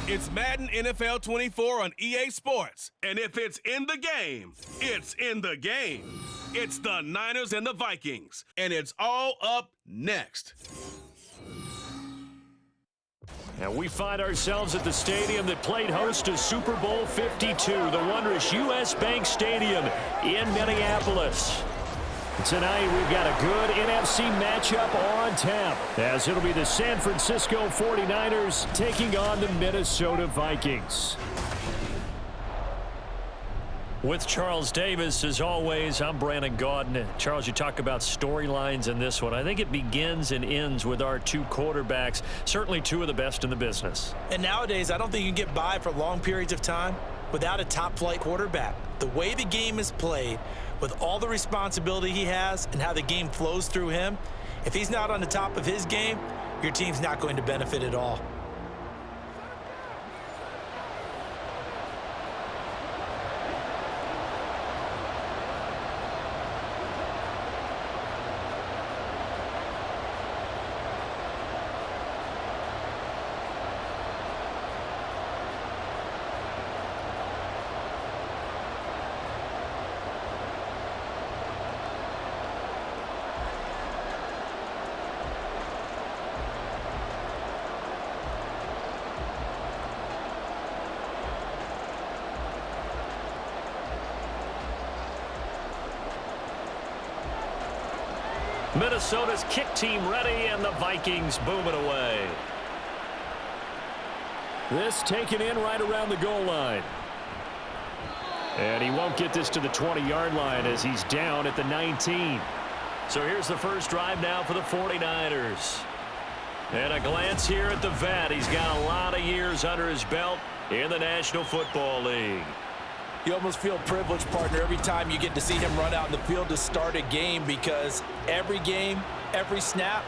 It's Madden NFL 24 on EA Sports. And if it's in the game, it's in the game. It's the Niners and the Vikings. And it's all up next. And we find ourselves at the stadium that played host to Super Bowl 52, the wondrous U.S. Bank Stadium in Minneapolis. Tonight, we've got a good NFC matchup on tap, as it'll be the San Francisco 49ers taking on the Minnesota Vikings. With Charles Davis, as always, I'm Brandon Gaudin. Charles, you talk about storylines in this one. I think it begins and ends with our two quarterbacks, certainly two of the best in the business. And nowadays, I don't think you can get by for long periods of time without a top-flight quarterback. The way the game is played, with all the responsibility he has and how the game flows through him, if he's not on the top of his game, your team's not going to benefit at all. Minnesota's kick team ready, and the Vikings booming away. This taken in right around the goal line. And he won't get this to the 20-yard line as he's down at the 19. So here's the first drive now for the 49ers. And a glance here at the vet. He's got a lot of years under his belt in the National Football League. You almost feel privileged, partner, every time you get to see him run out in the field to start a game, because every game, every snap,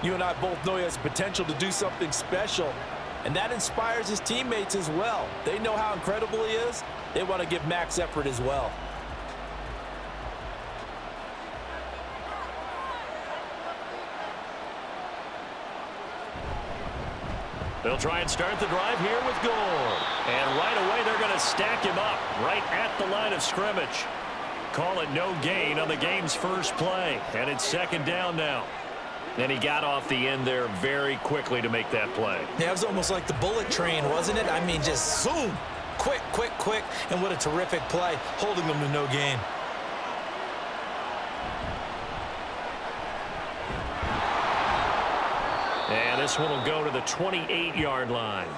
you and I both know he has potential to do something special. And that inspires his teammates as well. They know how incredible he is. They want to give max effort as well. They'll try and start the drive here with Gore. And right away, they're going to stack him up right at the line of scrimmage. Call it no gain on the game's first play. And it's second down now. And he got off the end there very quickly to make that play. Yeah, it was almost like the bullet train, wasn't it? I mean, just zoom. Quick, quick, quick. And what a terrific play, holding them to no gain. And this one will go to the 28-yard line.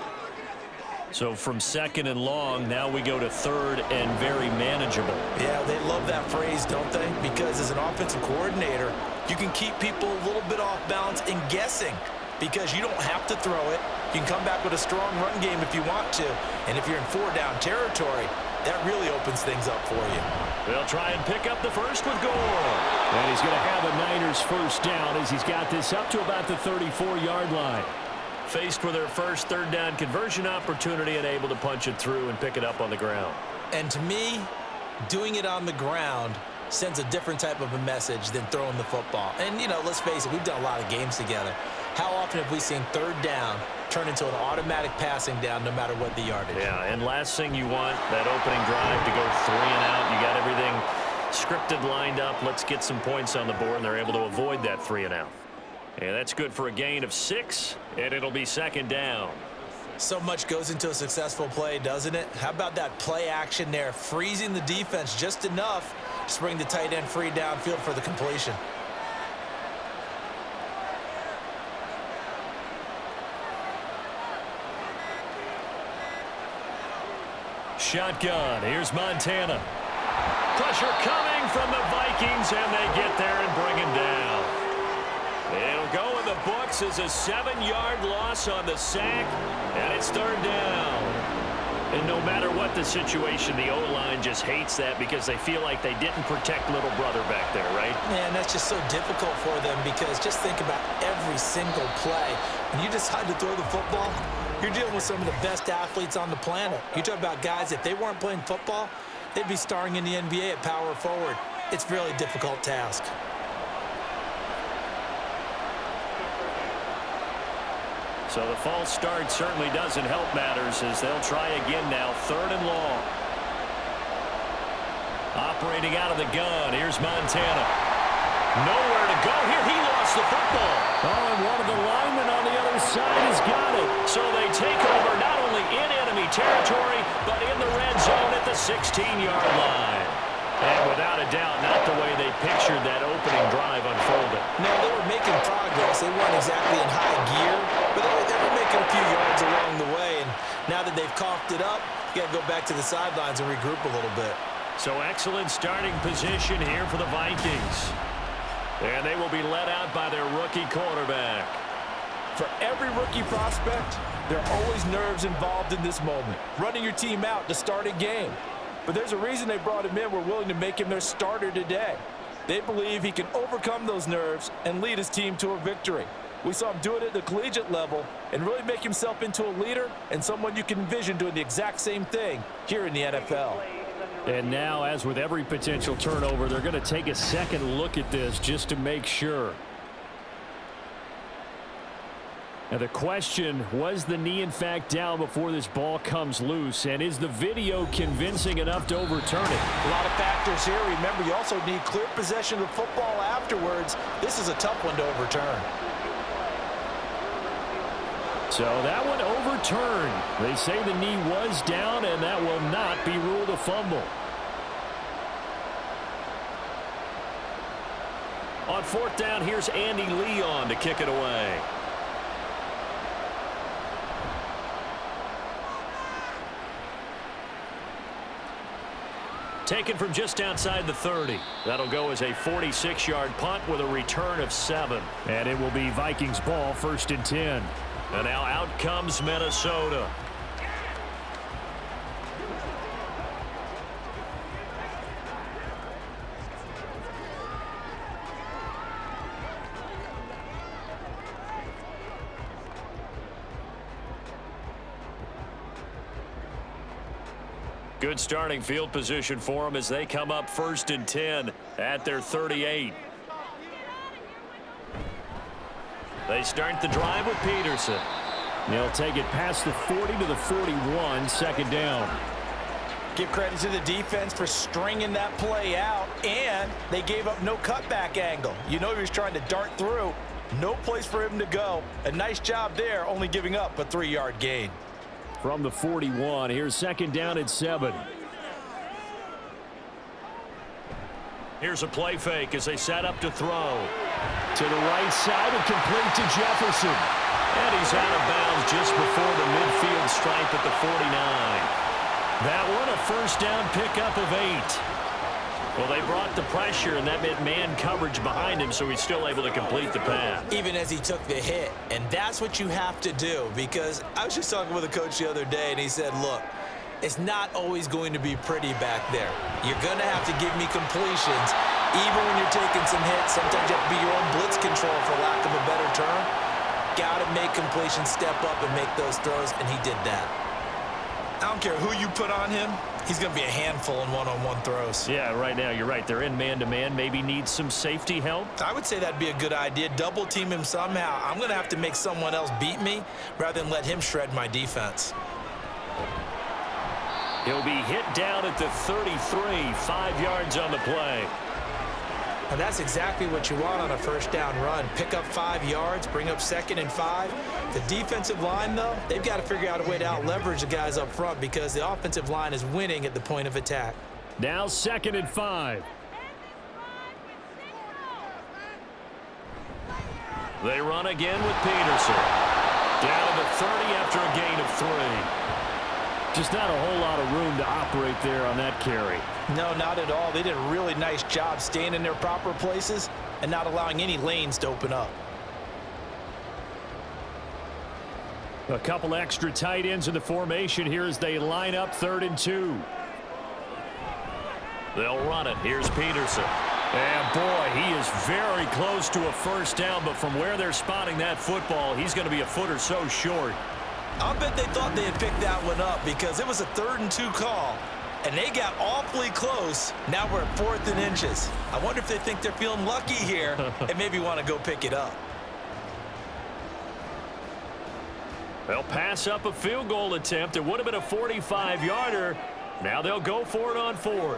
So from second and long, now we go to third and very manageable. Yeah, they love that phrase, don't they? Because as an offensive coordinator, you can keep people a little bit off balance and guessing, because you don't have to throw it. You can come back with a strong run game if you want to. And if you're in four-down territory, that really opens things up for you. They'll try and pick up the first with Gore. And he's going to have a Niners first down as he's got this up to about the 34-yard line. Faced with their first third down conversion opportunity and able to punch it through and pick it up on the ground. And to me, doing it on the ground sends a different type of a message than throwing the football. And, you know, let's face it, we've done a lot of games together. How often have we seen third down turn into an automatic passing down no matter what the yardage? Yeah, and last thing you want, that opening drive to go 3 and out. You got everything scripted, lined up. Let's get some points on the board, and they're able to avoid that 3 and out. And that's good for a gain of 6, and it'll be second down. So much goes into a successful play, doesn't it? How about that play action there, freezing the defense just enough to bring the tight end free downfield for the completion. Shotgun. Here's Montana. Pressure coming from the Vikings, and they get there and bring him down. It'll go in the books as a 7-yard loss on the sack, and it's third down. And no matter what the situation, the O-line just hates that because they feel like they didn't protect little brother back there, right? Man, that's just so difficult for them, because just think about every single play. When you decide to throw the football, you're dealing with some of the best athletes on the planet. You talk about guys, if they weren't playing football, they'd be starring in the NBA at power forward. It's a really difficult task. So the false start certainly doesn't help matters as they'll try again now. 3rd and long. Operating out of the gun. Here's Montana. Nowhere to go here. He lost the football. Oh, and one of the linemen on the other side has got it. So they take over not only in enemy territory, but in the red zone at the 16-yard line. And without a doubt, not the way they pictured that opening drive unfolded. No, they were making progress. They weren't exactly in high gear, but they were making a few yards along the way. And now that they've coughed it up, you got to go back to the sidelines and regroup a little bit. So excellent starting position here for the Vikings. And they will be led out by their rookie quarterback. For every rookie prospect, there are always nerves involved in this moment. Running your team out to start a game. But there's a reason they brought him in. We're willing to make him their starter today. They believe he can overcome those nerves and lead his team to a victory. We saw him do it at the collegiate level and really make himself into a leader and someone you can envision doing the exact same thing here in the NFL. And now, as with every potential turnover, they're going to take a second look at this just to make sure. Now the question, was the knee in fact down before this ball comes loose? And is the video convincing enough to overturn it? A lot of factors here. Remember, you also need clear possession of the football afterwards. This is a tough one to overturn. So that one overturned. They say the knee was down, and that will not be ruled a fumble. On 4th down, here's Andy Leon to kick it away. Taken from just outside the 30. That'll go as a 46-yard punt with a return of 7. And it will be Vikings ball, 1st and 10. And now out comes Minnesota. Good starting field position for them as they come up 1st and 10 at their 38. They start the drive with Peterson. They'll take it past the 40 to the 41, 2nd down. Give credit to the defense for stringing that play out, and they gave up no cutback angle. You know he was trying to dart through. No place for him to go. A nice job there, only giving up a 3-yard gain. From the 41, here's 2nd down and 7. Here's a play fake as they set up to throw. To the right side and complete to Jefferson. And he's out of bounds just before the midfield stripe at the 49. That one a 1st down pickup of 8. Well, they brought the pressure, and that meant man coverage behind him, so he's still able to complete the pass. Even as he took the hit, and that's what you have to do, because I was just talking with a coach the other day, and he said, look, it's not always going to be pretty back there. You're going to have to give me completions, even when you're taking some hits. Sometimes you have to be your own blitz control, for lack of a better term. Got to make completions, step up, and make those throws, and he did that. I don't care who you put on him. He's going to be a handful in one-on-one throws. Yeah, right now, you're right. They're in man-to-man. Maybe needs some safety help. I would say that'd be a good idea. Double team him somehow. I'm going to have to make someone else beat me rather than let him shred my defense. He'll be hit down at the 33, 5 yards on the play. And that's exactly what you want on a 1st down run. Pick up 5 yards, bring up 2nd and 5. The defensive line, though, they've got to figure out a way to out-leverage the guys up front because the offensive line is winning at the point of attack. Now 2nd and 5. They run again with Peterson. Down to the 30 after a gain of 3. Just not a whole lot of room to operate there on that carry. No, not at all. They did a really nice job staying in their proper places and not allowing any lanes to open up. A couple extra tight ends in the formation here as they line up 3rd and 2. They'll run it. Here's Peterson. And boy, he is very close to a 1st down, but from where they're spotting that football, he's going to be a foot or so short. I'll bet they thought they had picked that one up because it was a 3rd and 2 call, and they got awfully close. Now we're at 4th and inches. I wonder if they think they're feeling lucky here and maybe want to go pick it up. They'll pass up a field goal attempt. It would have been a 45-yarder. Now they'll go for it on 4th.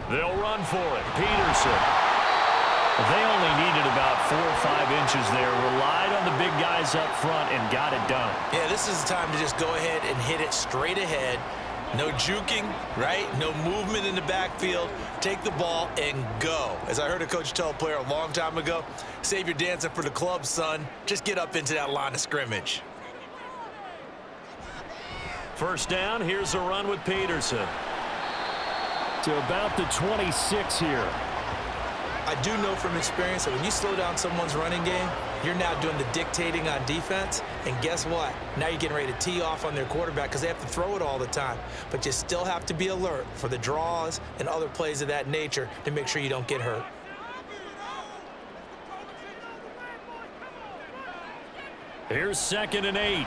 They'll run for it. Peterson. They only needed about 4 or 5 inches there. Relied on the big guys up front and got it done. Yeah, this is the time to just go ahead and hit it straight ahead. No juking, right? No movement in the backfield. Take the ball and go. As I heard a coach tell a player a long time ago, save your dancing for the club, son. Just get up into that line of scrimmage. First down, here's a run with Peterson. To about the 26 here. I do know from experience that when you slow down someone's running game, you're now doing the dictating on defense. And guess what? Now you're getting ready to tee off on their quarterback because they have to throw it all the time. But you still have to be alert for the draws and other plays of that nature to make sure you don't get hurt. Here's 2nd and 8.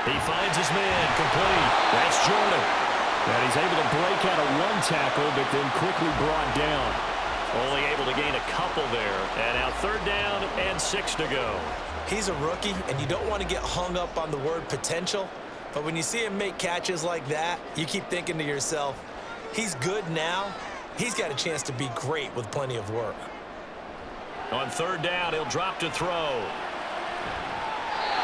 He finds his man complete. That's Jordan. And he's able to break out of 1 tackle, but then quickly brought down. Only able to gain a couple there. And now 3rd down and 6 to go. He's a rookie, and you don't want to get hung up on the word potential. But when you see him make catches like that, you keep thinking to yourself, he's good now. He's got a chance to be great with plenty of work. On 3rd down, he'll drop to throw.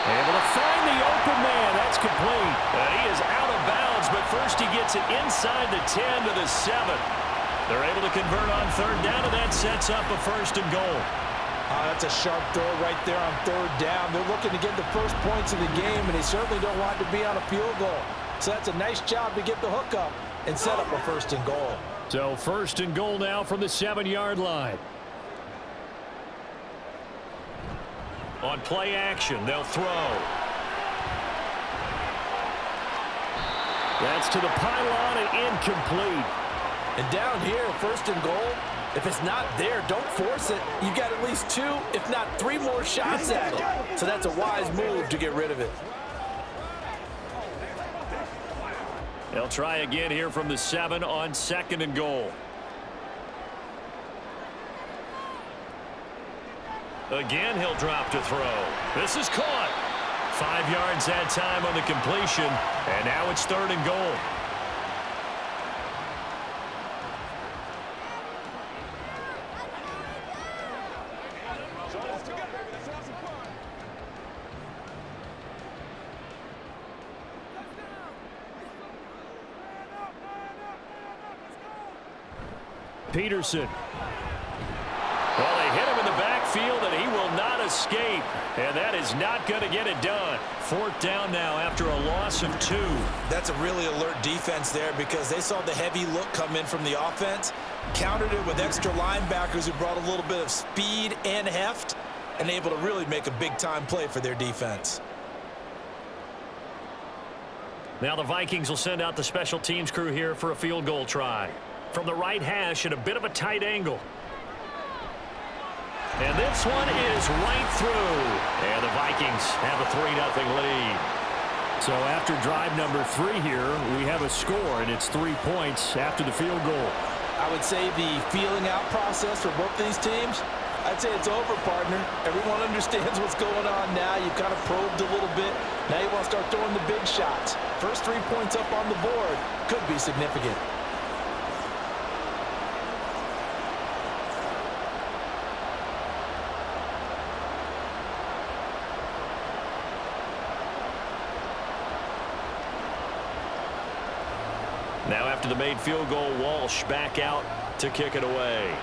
Able to find the open man. That's complete. And he is out of bounds, but first he gets it inside the 10 to the 7. They're able to convert on 3rd down, and that sets up a 1st and goal. That's a sharp throw right there on 3rd down. They're looking to get the first points of the game, and they certainly don't want to be on a field goal. So that's a nice job to get the hook up and set up a 1st and goal. So 1st and goal now from the 7-yard line. On play action, they'll throw. That's to the pylon and incomplete. And down here, 1st and goal, if it's not there, don't force it. You've got at least 2, if not 3 more shots at it. So that's a wise move to get rid of it. They'll try again here from the 7 on 2nd and goal. Again, he'll drop to throw. This is caught. 5 yards that time on the completion, and now it's 3rd and goal. Peterson. Well, they hit him in the backfield, and he will not escape. And that is not going to get it done. 4th down now after a loss of 2. That's a really alert defense there because they saw the heavy look come in from the offense, countered it with extra linebackers who brought a little bit of speed and heft, and able to really make a big-time play for their defense. Now the Vikings will send out the special teams crew here for a field goal try. From the right hash at a bit of a tight angle. And this one is right through. And the Vikings have a 3-0 lead. So after drive number 3 here, we have a score, and it's 3 points after the field goal. I would say the feeling out process for both these teams, I'd say it's over, partner. Everyone understands what's going on now. You've kind of probed a little bit. Now you want to start throwing the big shots. First 3 points up on the board could be significant. Now after the made field goal, Walsh back out to kick it away.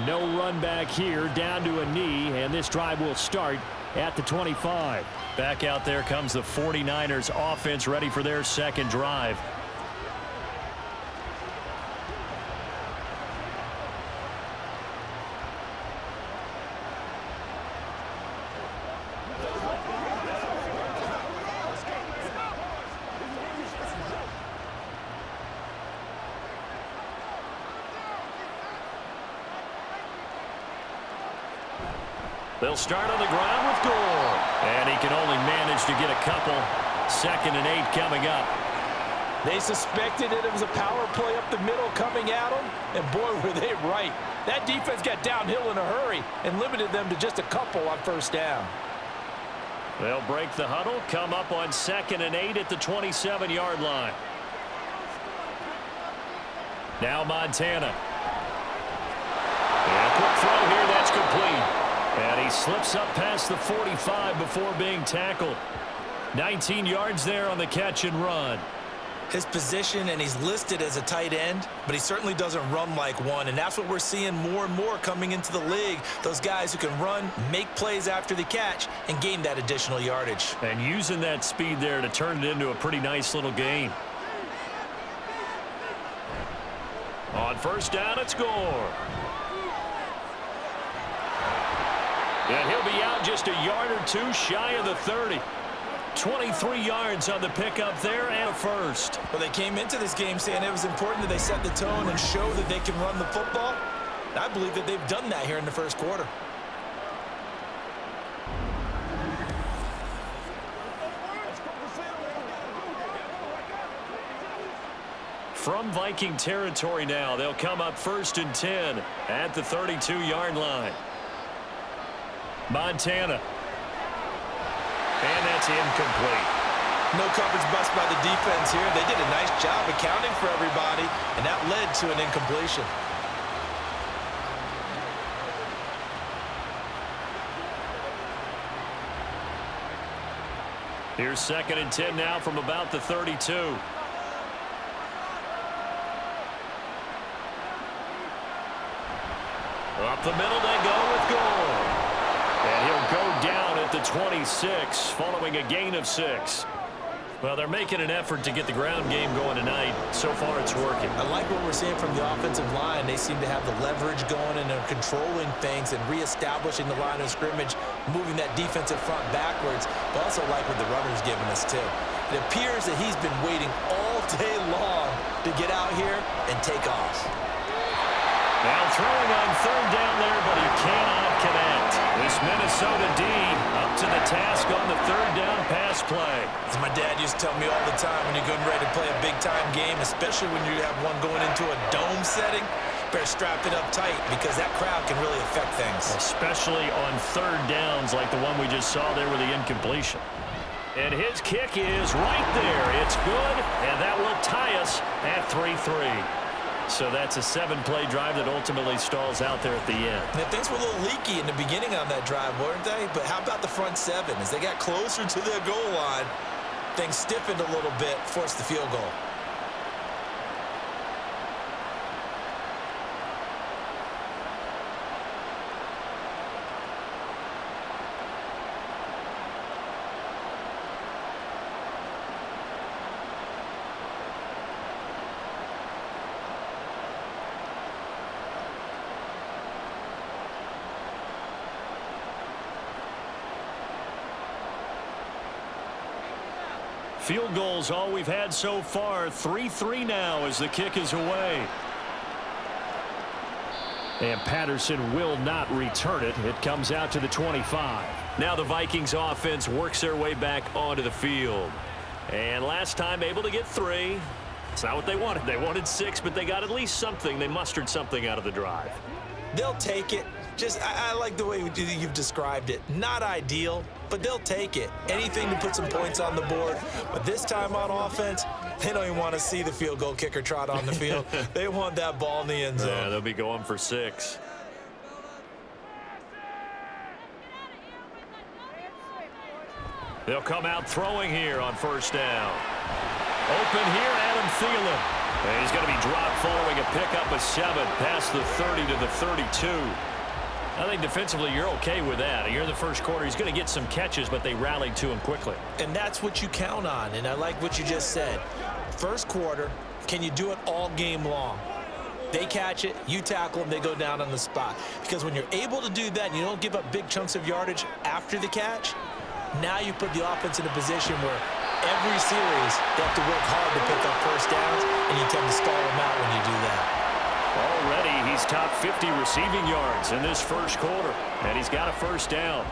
No run back here, down to a knee, and this drive will start at the 25. Back out there comes the 49ers offense, ready for their 2nd drive. They'll start on the ground with Gore. And he can only manage to get a couple. 2nd and 8 coming up. They suspected it was a power play up the middle coming at them. And boy, were they right. right. That defense got downhill in a hurry and limited them to just a couple on first down. They'll break the huddle, come up on 2nd and 8 at the 27-yard line. Now Montana. And a quick throw here, that's complete. And he slips up past the 45 before being tackled. 19 yards there on the catch and run. His position, and he's listed as a tight end, but he certainly doesn't run like one, and that's what we're seeing more and more coming into the league. Those guys who can run, make plays after the catch, and gain that additional yardage. And using that speed there to turn it into a pretty nice little gain. On first down, it's Gore. And he'll be out just a yard or two shy of the 30. 23 yards on the pickup there and a first. Well, they came into this game saying it was important that they set the tone and show that they can run the football. I believe that they've done that here in the first quarter. From Viking territory now, they'll come up 1st and 10 at the 32-yard line. Montana. And that's incomplete. No coverage bust by the defense here. They did a nice job accounting for everybody, and that led to an incompletion. Here's 2nd and 10 now from about the 32. Up the middle they go with Gore. And he'll go down at the 26 following a gain of 6. Well, they're making an effort to get the ground game going tonight. So far, it's working. I like what we're seeing from the offensive line. They seem to have the leverage going, and they're controlling things and reestablishing the line of scrimmage, moving that defensive front backwards. But also like what the runner's giving us, too. It appears that he's been waiting all day long to get out here and take off. Now throwing on 3rd down there, but he cannot connect. This Minnesota D up to the task on the 3rd down pass play. As my dad used to tell me all the time, when you're getting ready to play a big-time game, especially when you have one going into a dome setting, better strap it up tight because that crowd can really affect things. Especially on 3rd downs like the one we just saw there with the incompletion. And his kick is right there. It's good, and that will tie us at 3-3. So that's a 7-play drive that ultimately stalls out there at the end. Now, things were a little leaky in the beginning on that drive, weren't they? But how about the front 7? As they got closer to their goal line, things stiffened a little bit, forced the field goal. Field goals all we've had so far. 3-3 now as the kick is away. And Patterson will not return it. It comes out to the 25. Now the Vikings offense works their way back onto the field. And last time able to get 3. It's not what they wanted. They wanted 6, but they got at least something. They mustered something out of the drive. They'll take it. I like the way you've described it. Not ideal, but they'll take it. Anything to put some points on the board. But this time on offense, they don't even want to see the field goal kicker trot on the field. They want that ball in the end zone. Yeah, they'll be going for 6. They'll come out throwing here on first down. Open here, Adam Thielen. And he's going to be dropped following a pickup of 7 past the 30 to the 32. I think defensively you're okay with that. Here in the first quarter, he's going to get some catches, but they rallied to him quickly. And that's what you count on, and I like what you just said. First quarter, can you do it all game long? They catch it, you tackle them, they go down on the spot. Because when you're able to do that and you don't give up big chunks of yardage after the catch, now you put the offense in a position where every series they have to work hard to pick up first downs, and you tend to stall them out when you do that. Already, he's top 50 receiving yards in this first quarter, and he's got a first down.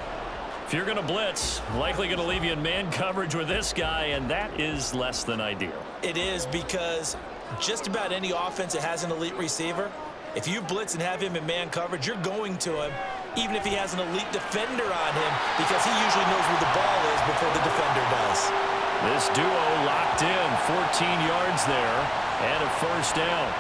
If you're going to blitz, likely going to leave you in man coverage with this guy, and that is less than ideal. It is, because just about any offense that has an elite receiver, If you blitz and have him in man coverage, you're going to him, even if he has an elite defender on him, because he usually knows where the ball is before the defender does. This duo locked in, 14 yards there, and a first down.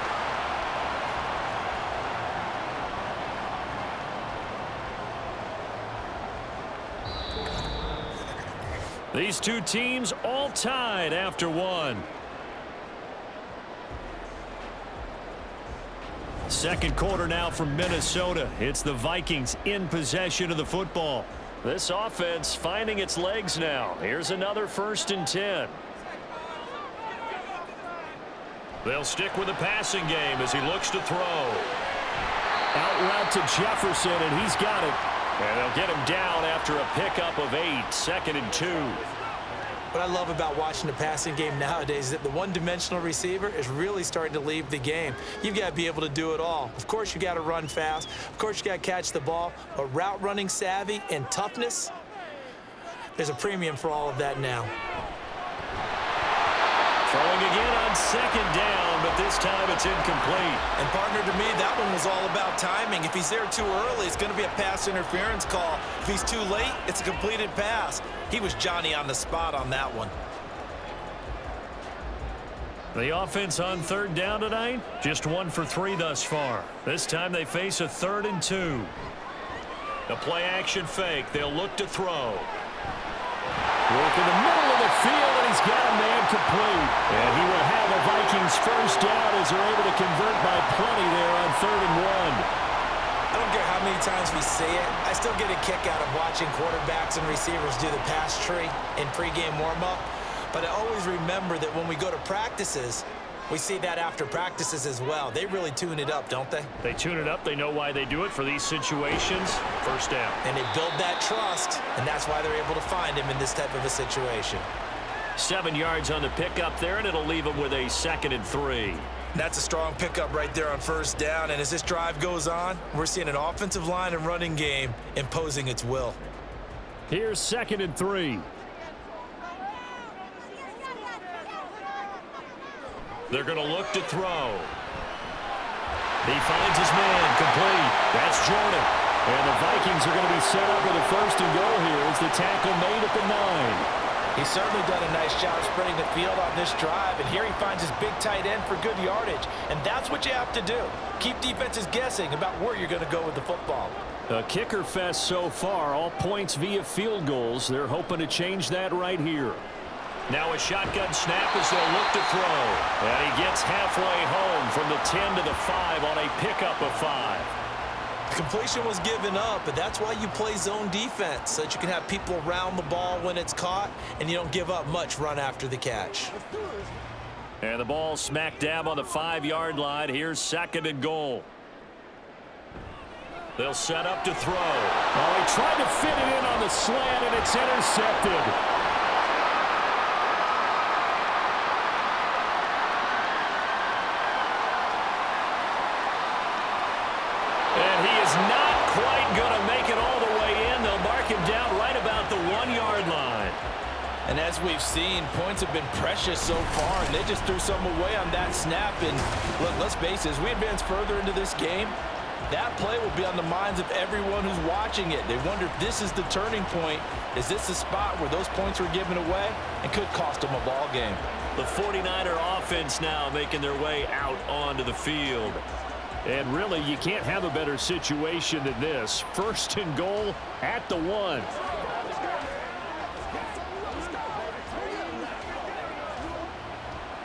These two teams all tied after one. Second quarter now from Minnesota. It's the Vikings in possession of the football. This offense finding its legs now. Here's another 1st and 10. They'll stick with the passing game as he looks to throw. Out route to Jefferson, and he's got it. And they'll get him down after a pickup of 8, 2nd and 2. What I love about watching the passing game nowadays is that the one-dimensional receiver is really starting to leave the game. You've got to be able to do it all. Of course, you got to run fast. Of course, you got to catch the ball. But route running savvy and toughness, there's a premium for all of that now. Throwing again on 2nd down, but this time it's incomplete. And partner, to me, that one was all about timing. If he's there too early, it's going to be a pass interference call. If he's too late, it's a completed pass. He was Johnny on the spot on that one. The offense on 3rd down tonight, just 1 for 3 thus far. This time they face a 3rd and 2. A play action fake. They'll look to throw. Work in the middle of the field, and he's got a man complete. And he will have a Vikings first down as they're able to convert by plenty there on 3rd and 1. I don't care how many times we see it. I still get a kick out of watching quarterbacks and receivers do the pass tree in pregame warm-up. But I always remember that when we go to practices, we see that after practices as well. They really tune it up, don't they? They tune it up. They know why they do it for these situations. First down. And they build that trust, and that's why they're able to find him in this type of a situation. 7 yards on the pickup there, and it'll leave him with a 2nd and 3. That's a strong pickup right there on 1st down. And as this drive goes on, we're seeing an offensive line and running game imposing its will. Here's 2nd and 3. They're going to look to throw. He finds his man complete. That's Jordan. And the Vikings are going to be set up with a 1st and goal here as the tackle made at the 9. He's certainly done a nice job spreading the field on this drive, and here he finds his big tight end for good yardage. And that's what you have to do. Keep defenses guessing about where you're going to go with the football. A kicker fest so far, all points via field goals. They're hoping to change that right here. Now a shotgun snap as they'll look to throw. And he gets halfway home from the 10 to the 5 on a pickup of 5. The completion was given up, but that's why you play zone defense, so that you can have people around the ball when it's caught, and you don't give up much run after the catch. And the ball smack dab on the 5-yard line. Here's 2nd and goal. They'll set up to throw. Oh, he tried to fit it in on the slant, and it's intercepted. And he is not quite going to make it all the way in. They'll mark him down right about the 1-yard line. And as we've seen, points have been precious so far, and they just threw some away on that snap. And look, let's face it, as we advance further into this game, that play will be on the minds of everyone who's watching it. They wonder if this is the turning point. Is this the spot where those points were given away and could cost them a ball game? The 49er offense now making their way out onto the field. And really, you can't have a better situation than this. 1st and goal at the 1.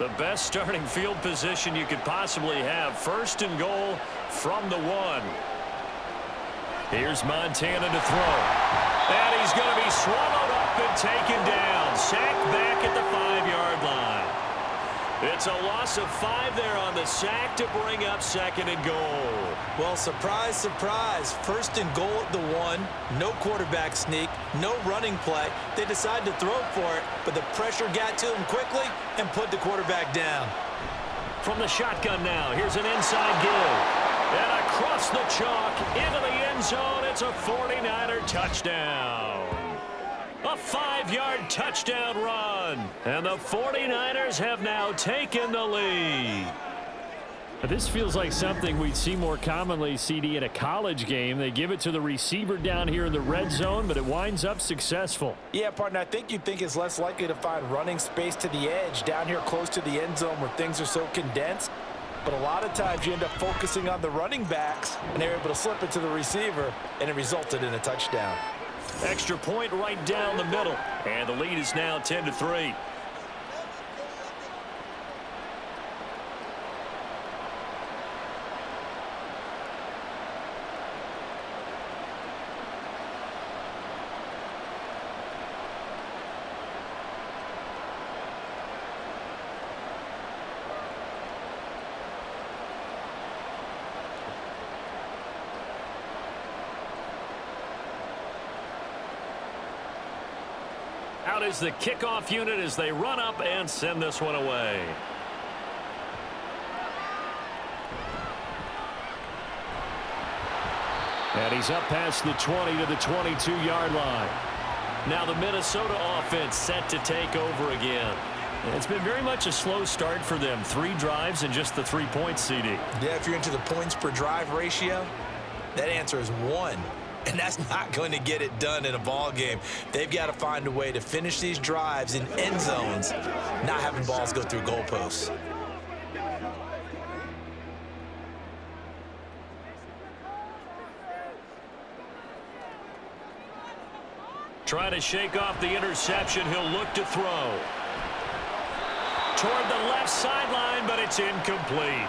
The best starting field position you could possibly have. 1st and goal from the 1. Here's Montana to throw. And he's going to be swallowed up and taken down. Sacked back at the 5-yard line. It's a loss of 5 there on the sack to bring up 2nd and goal. Well, surprise, surprise. 1st and goal at the 1. No quarterback sneak. No running play. They decided to throw for it, but the pressure got to him quickly and put the quarterback down. From the shotgun now, here's an inside give. And across the chalk into the end zone. It's a 49er touchdown. A 5-yard touchdown run. And the 49ers have now taken the lead. This feels like something we'd see more commonly, CD, in a college game. They give it to the receiver down here in the red zone, but it winds up successful. Yeah, partner, I think you'd think it's less likely to find running space to the edge down here close to the end zone where things are so condensed. But a lot of times you end up focusing on the running backs, and they're able to slip it to the receiver, and it resulted in a touchdown. Extra point right down the middle, and the lead is now 10-3. Out is the kickoff unit as they run up and send this one away. And he's up past the 20 to the 22-yard line. Now the Minnesota offense set to take over again. It's been very much a slow start for them. 3 drives and just the 3 points, CD. Yeah, if you're into the points per drive ratio, that answer is 1. And that's not going to get it done in a ball game. They've got to find a way to finish these drives in end zones, not having balls go through goalposts. Trying to shake off the interception. He'll look to throw. Toward the left sideline, but it's incomplete.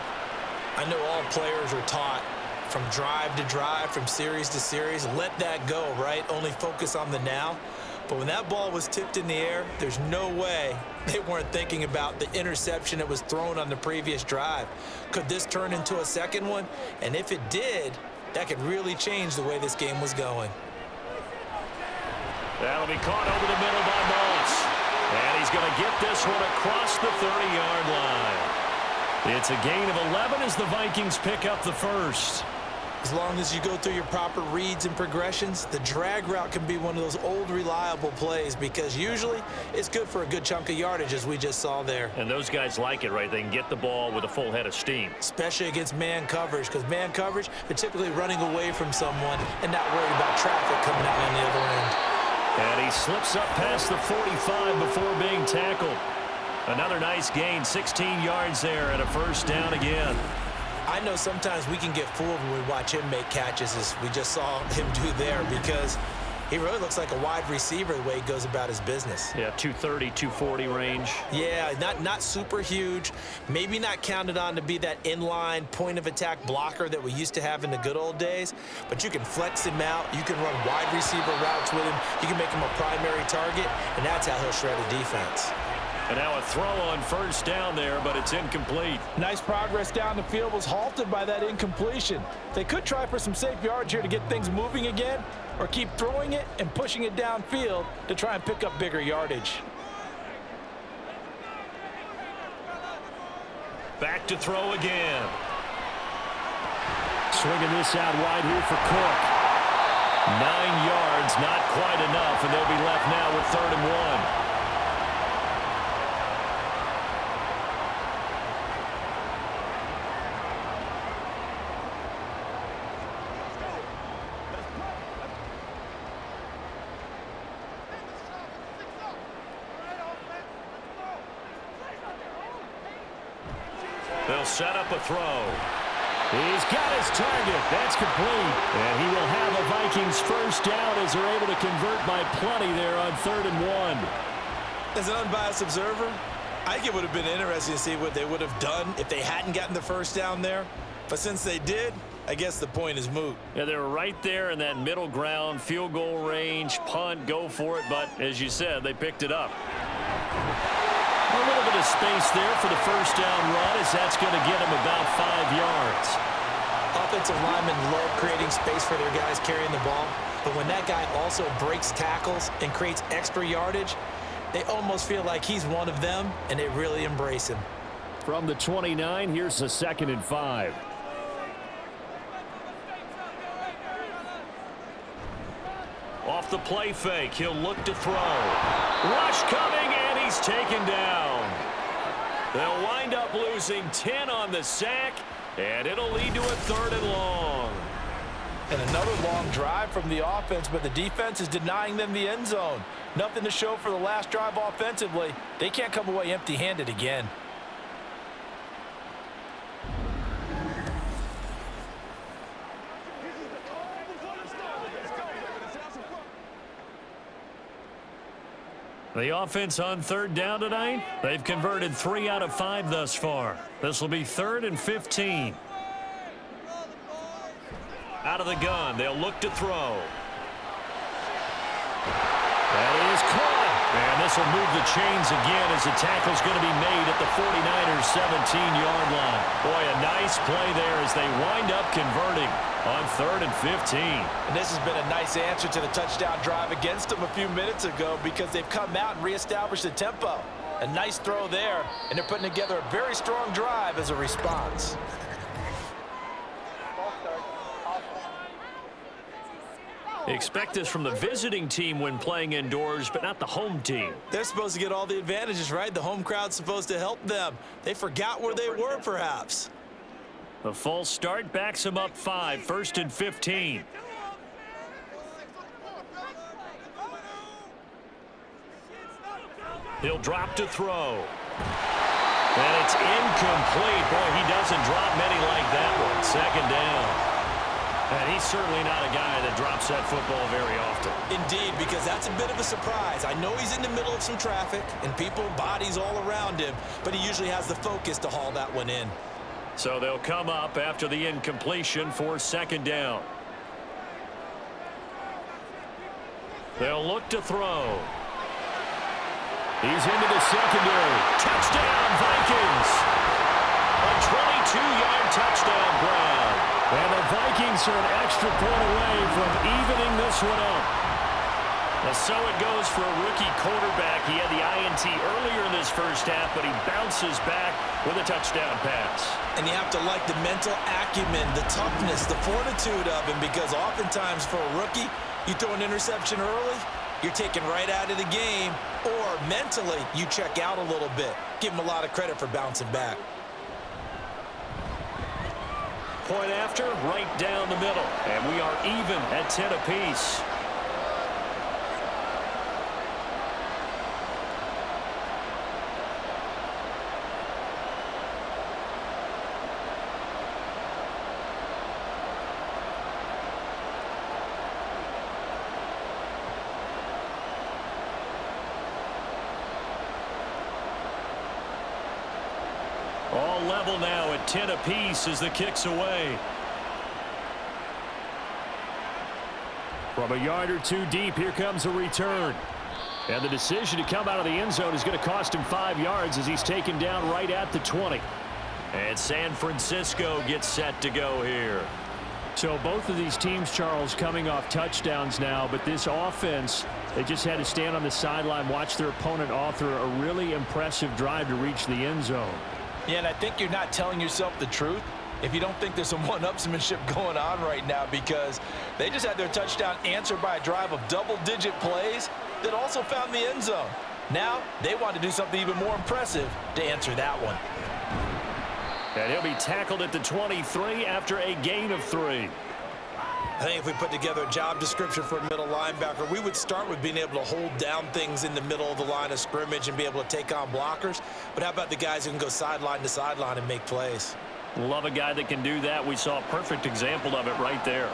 I know all players are taught from drive to drive, from series to series, let that go, right? Only focus on the now. But when that ball was tipped in the air, there's no way they weren't thinking about the interception that was thrown on the previous drive. Could this turn into a second one? And if it did, that could really change the way this game was going. That'll be caught over the middle by Moss. And he's going to get this one across the 30-yard line. It's a gain of 11 as the Vikings pick up the first. As long as you go through your proper reads and progressions, the drag route can be one of those old reliable plays because usually it's good for a good chunk of yardage, as we just saw there. And those guys like it, right? They can get the ball with a full head of steam. Especially against man coverage, because man coverage, they're typically running away from someone and not worried about traffic coming out on the other end. And he slips up past the 45 before being tackled. Another nice gain, 16 yards there, and a first down again. I know sometimes we can get fooled when we watch him make catches, as we just saw him do there, because he really looks like a wide receiver the way he goes about his business. Yeah, 230, 240 range. Yeah, not super huge. Maybe not counted on to be that inline point-of-attack blocker that we used to have in the good old days, but you can flex him out. You can run wide receiver routes with him. You can make him a primary target, and that's how he'll shred a defense. And now a throw on first down there, but it's incomplete. Nice progress down the field was halted by that incompletion. They could try for some safe yards here to get things moving again, or keep throwing it and pushing it downfield to try and pick up bigger yardage. Back to throw again. Swinging this out wide here for Cook. 9 yards, not quite enough, and they'll be left now with 3rd and 1. They'll set up a throw. He's got his target. That's complete. And he will have a Vikings first down as they're able to convert by plenty there on 3rd and 1. As an unbiased observer, I think it would have been interesting to see what they would have done if they hadn't gotten the first down there. But since they did, I guess the point is moot. Yeah, they were right there in that middle ground, field goal range, punt, go for it. But as you said, they picked it up. A little bit of space there for the first down run, as that's going to get him about 5 yards. Offensive linemen love creating space for their guys carrying the ball, but when that guy also breaks tackles and creates extra yardage, they almost feel like he's one of them, and they really embrace him. From the 29, here's a 2nd and 5. Off the play fake, he'll look to throw. Rush coming, and he's taken down. They'll wind up losing 10 on the sack, And it'll lead to a 3rd and long. And another long drive from the offense, but the defense is denying them the end zone. Nothing to show for the last drive offensively. They can't come away empty-handed again. The offense on 3rd down tonight, they've converted 3 out of 5 thus far. This will be 3rd and 15. Out of the gun, they'll look to throw. That is caught. And this will move the chains again as the tackle's going to be made at the 49ers 17-yard line. Boy, a nice play there as they wind up converting on 3rd and 15. And this has been a nice answer to the touchdown drive against them a few minutes ago because they've come out and reestablished the tempo. A nice throw there, and they're putting together a very strong drive as a response. Expect this from the visiting team when playing indoors, but not the home team. They're supposed to get all the advantages, right? The home crowd's supposed to help them. They forgot where they were, perhaps. The false start backs them up 5, 1st and 15. He'll drop to throw. And it's incomplete. Boy, he doesn't drop many like that one. 2nd down. And he's certainly not a guy that drops that football very often. Indeed, because that's a bit of a surprise. I know he's in the middle of some traffic and people, bodies all around him, but he usually has the focus to haul that one in. So they'll come up after the incompletion for 2nd down. They'll look to throw. He's into the secondary. Touchdown, Vikings! A 22-yard touchdown grab. And the Vikings are an extra point away from evening this one up. And so it goes for a rookie quarterback. He had the INT earlier in this first half, but he bounces back with a touchdown pass. And you have to like the mental acumen, the toughness, the fortitude of him, because oftentimes for a rookie, you throw an interception early, you're taken right out of the game, or mentally you check out a little bit. Give him a lot of credit for bouncing back. Point after, right down the middle. And we are even at 10 apiece. All level now at 10 apiece as the kick's away. From a yard or two deep, here comes a return. And the decision to come out of the end zone is going to cost him 5 yards as he's taken down right at the 20. And San Francisco gets set to go here. So both of these teams, Charles, coming off touchdowns now, but this offense, they just had to stand on the sideline, watch their opponent author a really impressive drive to reach the end zone. Yeah, and I think you're not telling yourself the truth if you don't think there's some one-upsmanship going on right now, because they just had their touchdown answered by a drive of double-digit plays that also found the end zone. Now they want to do something even more impressive to answer that one. And he'll be tackled at the 23 after a gain of 3. I think if we put together a job description for a middle linebacker, we would start with being able to hold down things in the middle of the line of scrimmage and be able to take on blockers. But how about the guys who can go sideline to sideline and make plays? Love a guy that can do that. We saw a perfect example of it right there.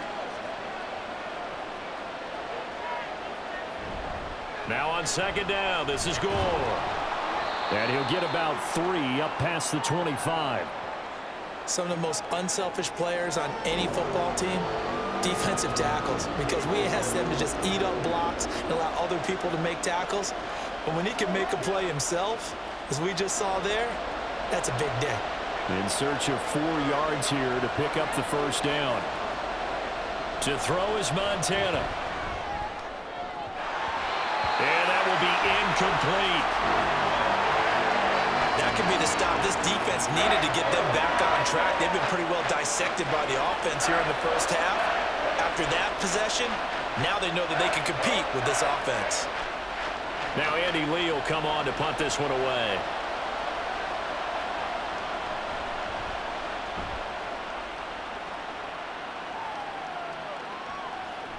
Now on 2nd down, this is Gore. And he'll get about 3 up past the 25. Some of the most unselfish players on any football team, defensive tackles, because we ask them to just eat up blocks and allow other people to make tackles. But when he can make a play himself, as we just saw there, that's a big day. In search of 4 yards here to pick up the first down. To throw is Montana. And that will be incomplete. That could be the stop this defense needed to get them back on track. They've been pretty well dissected by the offense here in the first half. After that possession, now they know that they can compete with this offense. Now Andy Lee will come on to punt this one away.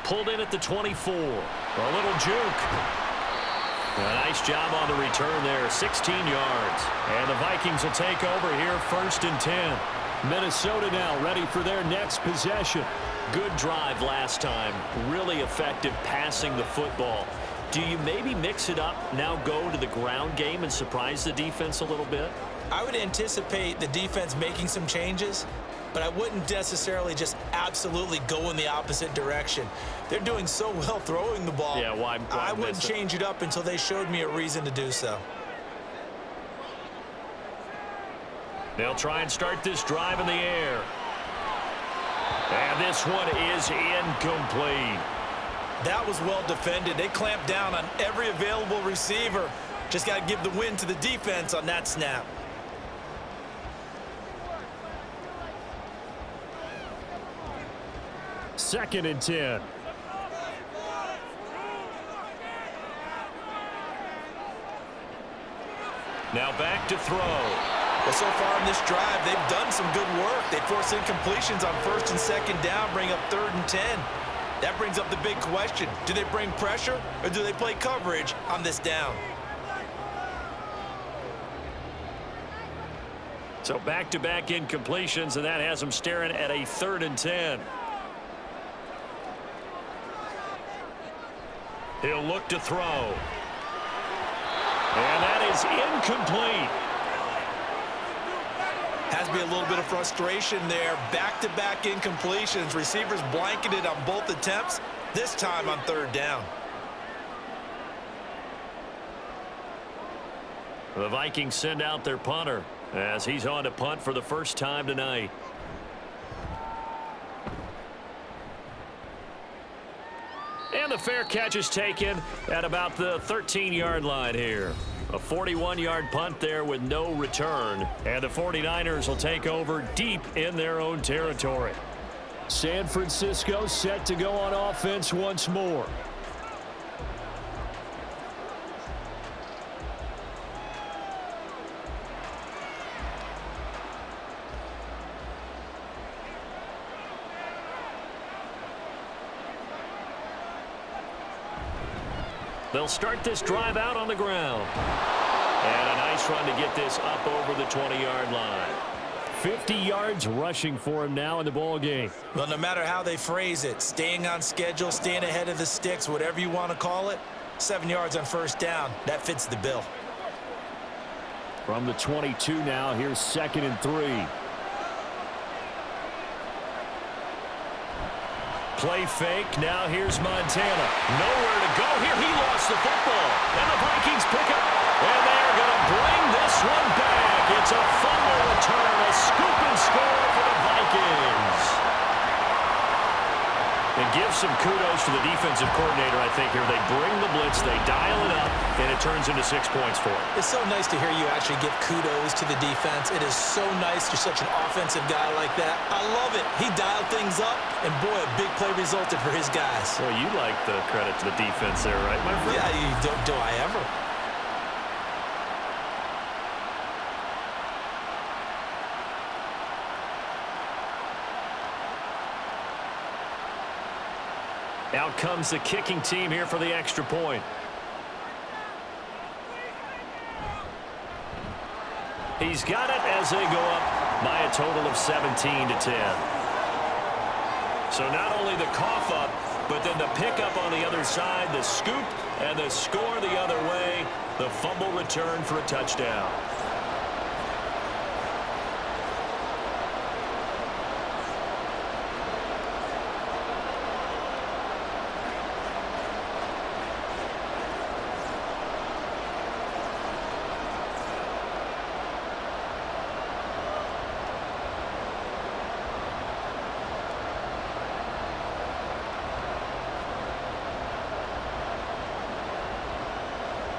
pulled in at the 24. A little juke. A nice job on the return there, 16 yards. And the Vikings will take over here, 1st and 10. Minnesota now ready for their next possession. Good drive last time. Really effective passing the football. Do you maybe mix it up, now go to the ground game and surprise the defense a little bit? I would anticipate the defense making some changes, but I wouldn't necessarily just absolutely go in the opposite direction. They're doing so well throwing the ball. Yeah, why I wouldn't change it up until they showed me a reason to do so. They'll try and start this drive in the air. And this one is incomplete. That was well defended. They clamped down on every available receiver. Just got to give the win to the defense on that snap. Second and 10. Now back to throw. Well, so far in this drive, they've done some good work. They forced incompletions on 1st and 2nd down, bring up 3rd and 10. That brings up the big question. Do they bring pressure or do they play coverage on this down? So back-to-back incompletions, and that has them staring at a 3rd and 10. He'll look to throw. And that is incomplete. Has to be a little bit of frustration there. Back-to-back incompletions. Receivers blanketed on both attempts, this time on 3rd down. The Vikings send out their punter as he's on to punt for the first time tonight. And the fair catch is taken at about the 13-yard line here. A 41-yard punt there with no return. And the 49ers will take over deep in their own territory. San Francisco set to go on offense once more. They'll start this drive out on the ground. And a nice run to get this up over the 20-yard line. 50 yards rushing for him now in the ball game. Well, no matter how they phrase it, staying on schedule, staying ahead of the sticks, whatever you want to call it, 7 yards on 1st down, that fits the bill. From the 22 now, here's 2nd and 3. Play fake. Now here's Montana. Nowhere to go here. He lost the football. And the Vikings pick up. And they're going to bring this one back. It's a fumble return. A scoop and score for the Vikings. And give some kudos to the defensive coordinator, I think, here. They bring the blitz, they dial it up, and it turns into 6 points for them. It's so nice to hear you actually give kudos to the defense. It is so nice you're such an offensive guy like that. I love it. He dialed things up, and boy, a big play resulted for his guys. Well, you like the credit to the defense there, right, my friend? Yeah, do I ever? Out comes the kicking team here for the extra point. He's got it as they go up by a total of 17-10. So not only the cough up, but then the pickup on the other side, the scoop, and the score the other way. The fumble return for a touchdown.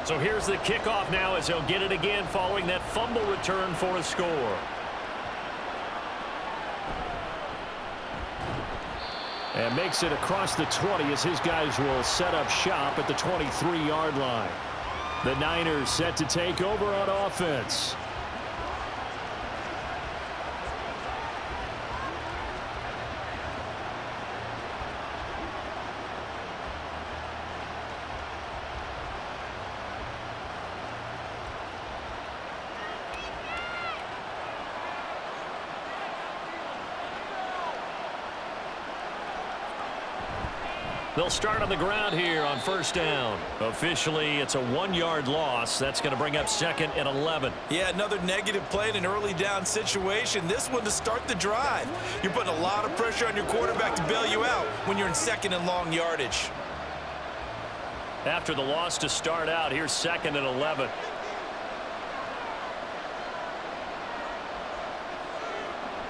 So here's the kickoff now as he'll get it again following that fumble return for a score. And makes it across the 20 as his guys will set up shop at the 23-yard line. The Niners set to take over on offense. They'll start on the ground here on first down. Officially, it's a 1-yard loss. That's going to bring up 2nd and 11. Yeah, another negative play in an early down situation. This one to start the drive. You're putting a lot of pressure on your quarterback to bail you out when you're in 2nd and long yardage. After the loss to start out, here's 2nd and 11.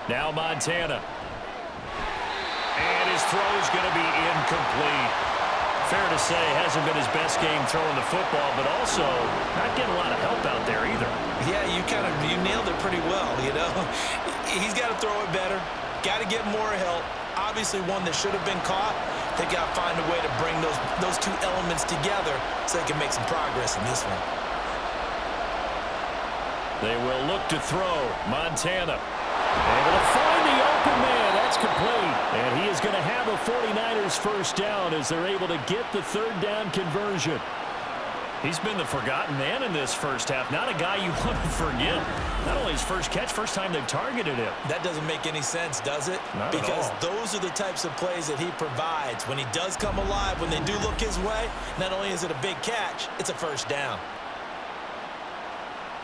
Now Montana. And his throw's going to be incomplete. Fair to say, hasn't been his best game throwing the football, but also not getting a lot of help out there either. Yeah, you nailed it pretty well, you know. He's got to throw it better. Got to get more help. Obviously one that should have been caught. They got to find a way to bring those two elements together so they can make some progress in this one. They will look to throw. Montana able to find the open man. That's complete. And he is going to have a 49ers first down as they're able to get the 3rd down conversion. He's been the forgotten man in this first half. Not a guy you want to forget. Not only his first catch, first time they've targeted him. That doesn't make any sense, does it? Not because at all. Those are the types of plays that he provides. When he does come alive, when they do look his way, not only is it a big catch, it's a first down.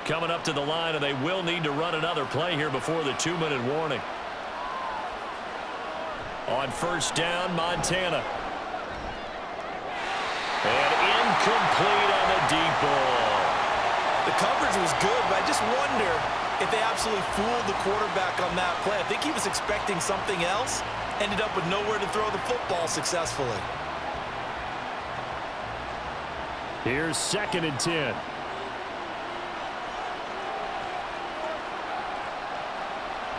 Coming up to the line, and they will need to run another play here before the 2-minute warning. On first down, Montana. And incomplete on the deep ball. The coverage was good, but I just wonder if they absolutely fooled the quarterback on that play. I think he was expecting something else, ended up with nowhere to throw the football successfully. Here's 2nd and 10.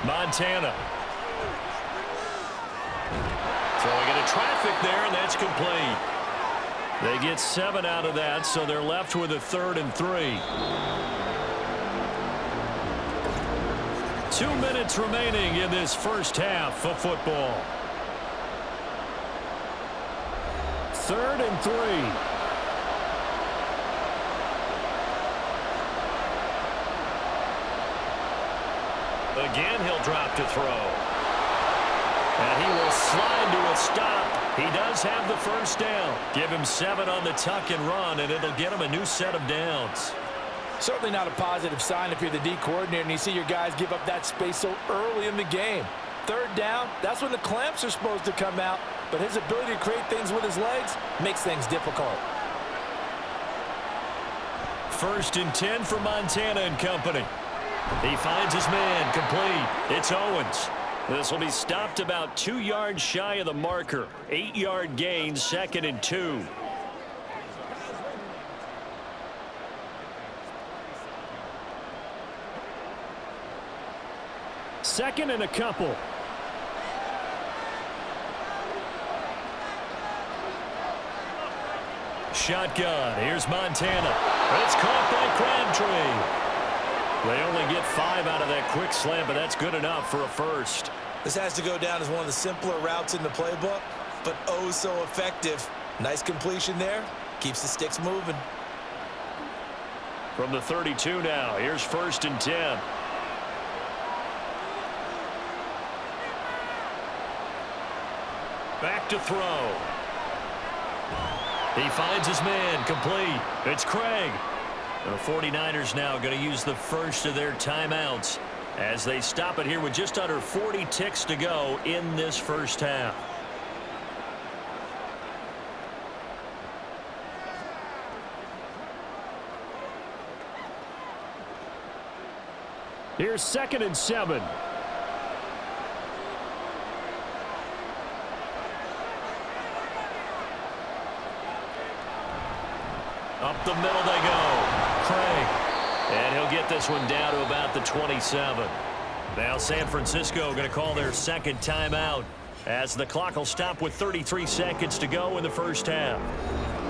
Montana. Throwing into traffic there, and that's complete. They get 7 out of that, so they're left with a 3rd and 3. 2 minutes remaining in this first half of football. 3rd and 3. Again, he'll drop to throw. And he will slide to a stop. He does have the first down. Give him 7 on the tuck and run, and it'll get him a new set of downs. Certainly not a positive sign if you're the D coordinator and you see your guys give up that space so early in the game. 3rd down, that's when the clamps are supposed to come out, but his ability to create things with his legs makes things difficult. 1st and 10 for Montana and company. He finds his man, complete. It's Owens. This will be stopped about 2 yards shy of the marker. 8-yard gain, 2nd and 2. Second and a couple. Shotgun. Here's Montana. It's caught by Crabtree. They only get 5 out of that quick slam, but that's good enough for a first. This has to go down as one of the simpler routes in the playbook, but oh so effective. Nice completion there. Keeps the sticks moving. From the 32 now, here's 1st and 10. Back to throw. He finds his man, complete. It's Craig. The 49ers now going to use the first of their timeouts as they stop it here with just under 40 ticks to go in this first half. Here's 2nd and 7. Up the middle they go. Craig. And he'll get this one down to about the 27. Now San Francisco going to call their 2nd timeout as the clock will stop with 33 seconds to go in the first half.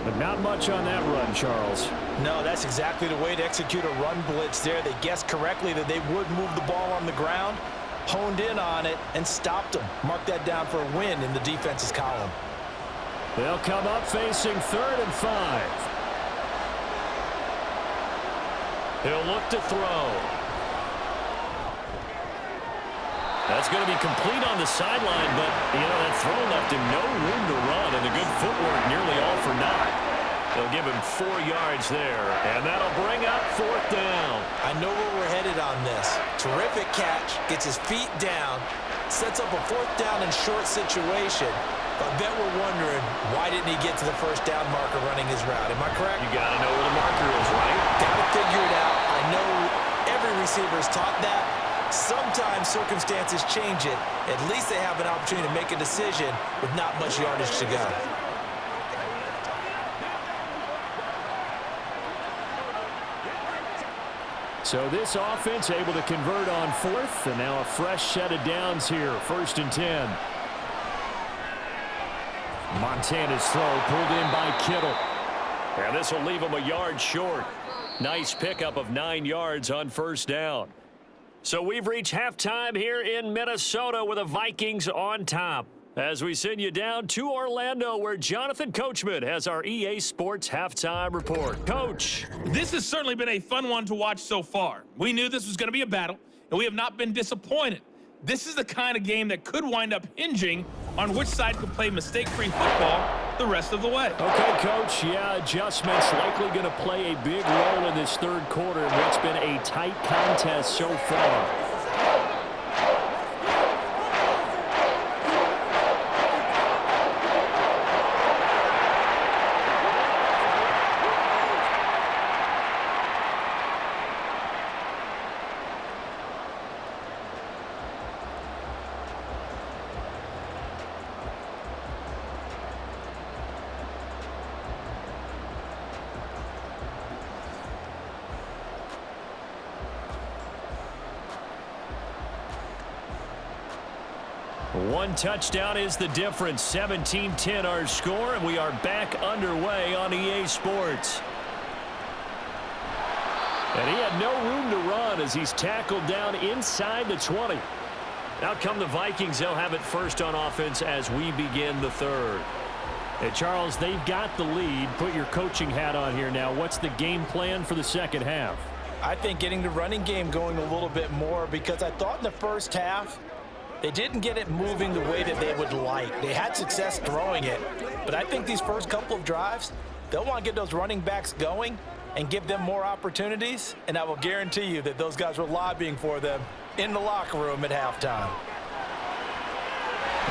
But not much on that run, Charles. No, that's exactly the way to execute a run blitz there. They guessed correctly that they would move the ball on the ground, honed in on it, and stopped them. Mark that down for a win in the defense's column. They'll come up facing 3rd and 5. He'll look to throw. That's going to be complete on the sideline, but, that throw left him no room to run, and the good footwork nearly all for naught. They'll give him 4 yards there, and that'll bring up 4th down. I know where we're headed on this. Terrific catch, gets his feet down, sets up a 4th down and short situation. But I bet we're wondering, why didn't he get to the 1st down marker running his route? Am I correct? You got to know where the marker is, right? Got to figure it out. I know every receiver's taught that. Sometimes circumstances change it. At least they have an opportunity to make a decision with not much yardage to go. So this offense able to convert on 4th, and now a fresh set of downs here, 1st and 10. Montana's throw pulled in by Kittle. And this will leave him a yard short. Nice pickup of 9 yards on 1st down. So we've reached halftime here in Minnesota with the Vikings on top. As we send you down to Orlando, where Jonathan Coachman has our EA Sports halftime report. Coach. This has certainly been a fun one to watch so far. We knew this was going to be a battle, and we have not been disappointed. This is the kind of game that could wind up hinging on which side could play mistake-free football the rest of the way. Okay, Coach. Yeah, adjustments likely going to play a big role in this 3rd quarter in what's been a tight contest so far. One touchdown is the difference. 17-10 our score, and we are back underway on EA Sports. And he had no room to run as he's tackled down inside the 20. Out come the Vikings. They'll have it first on offense as we begin the 3rd. Hey, Charles, they've got the lead. Put your coaching hat on here now. What's the game plan for the 2nd half? I think getting the running game going a little bit more, because I thought in the 1st half, they didn't get it moving the way that they would like. They had success throwing it, but I think these first couple of drives, they'll want to get those running backs going and give them more opportunities, and I will guarantee you that those guys were lobbying for them in the locker room at halftime.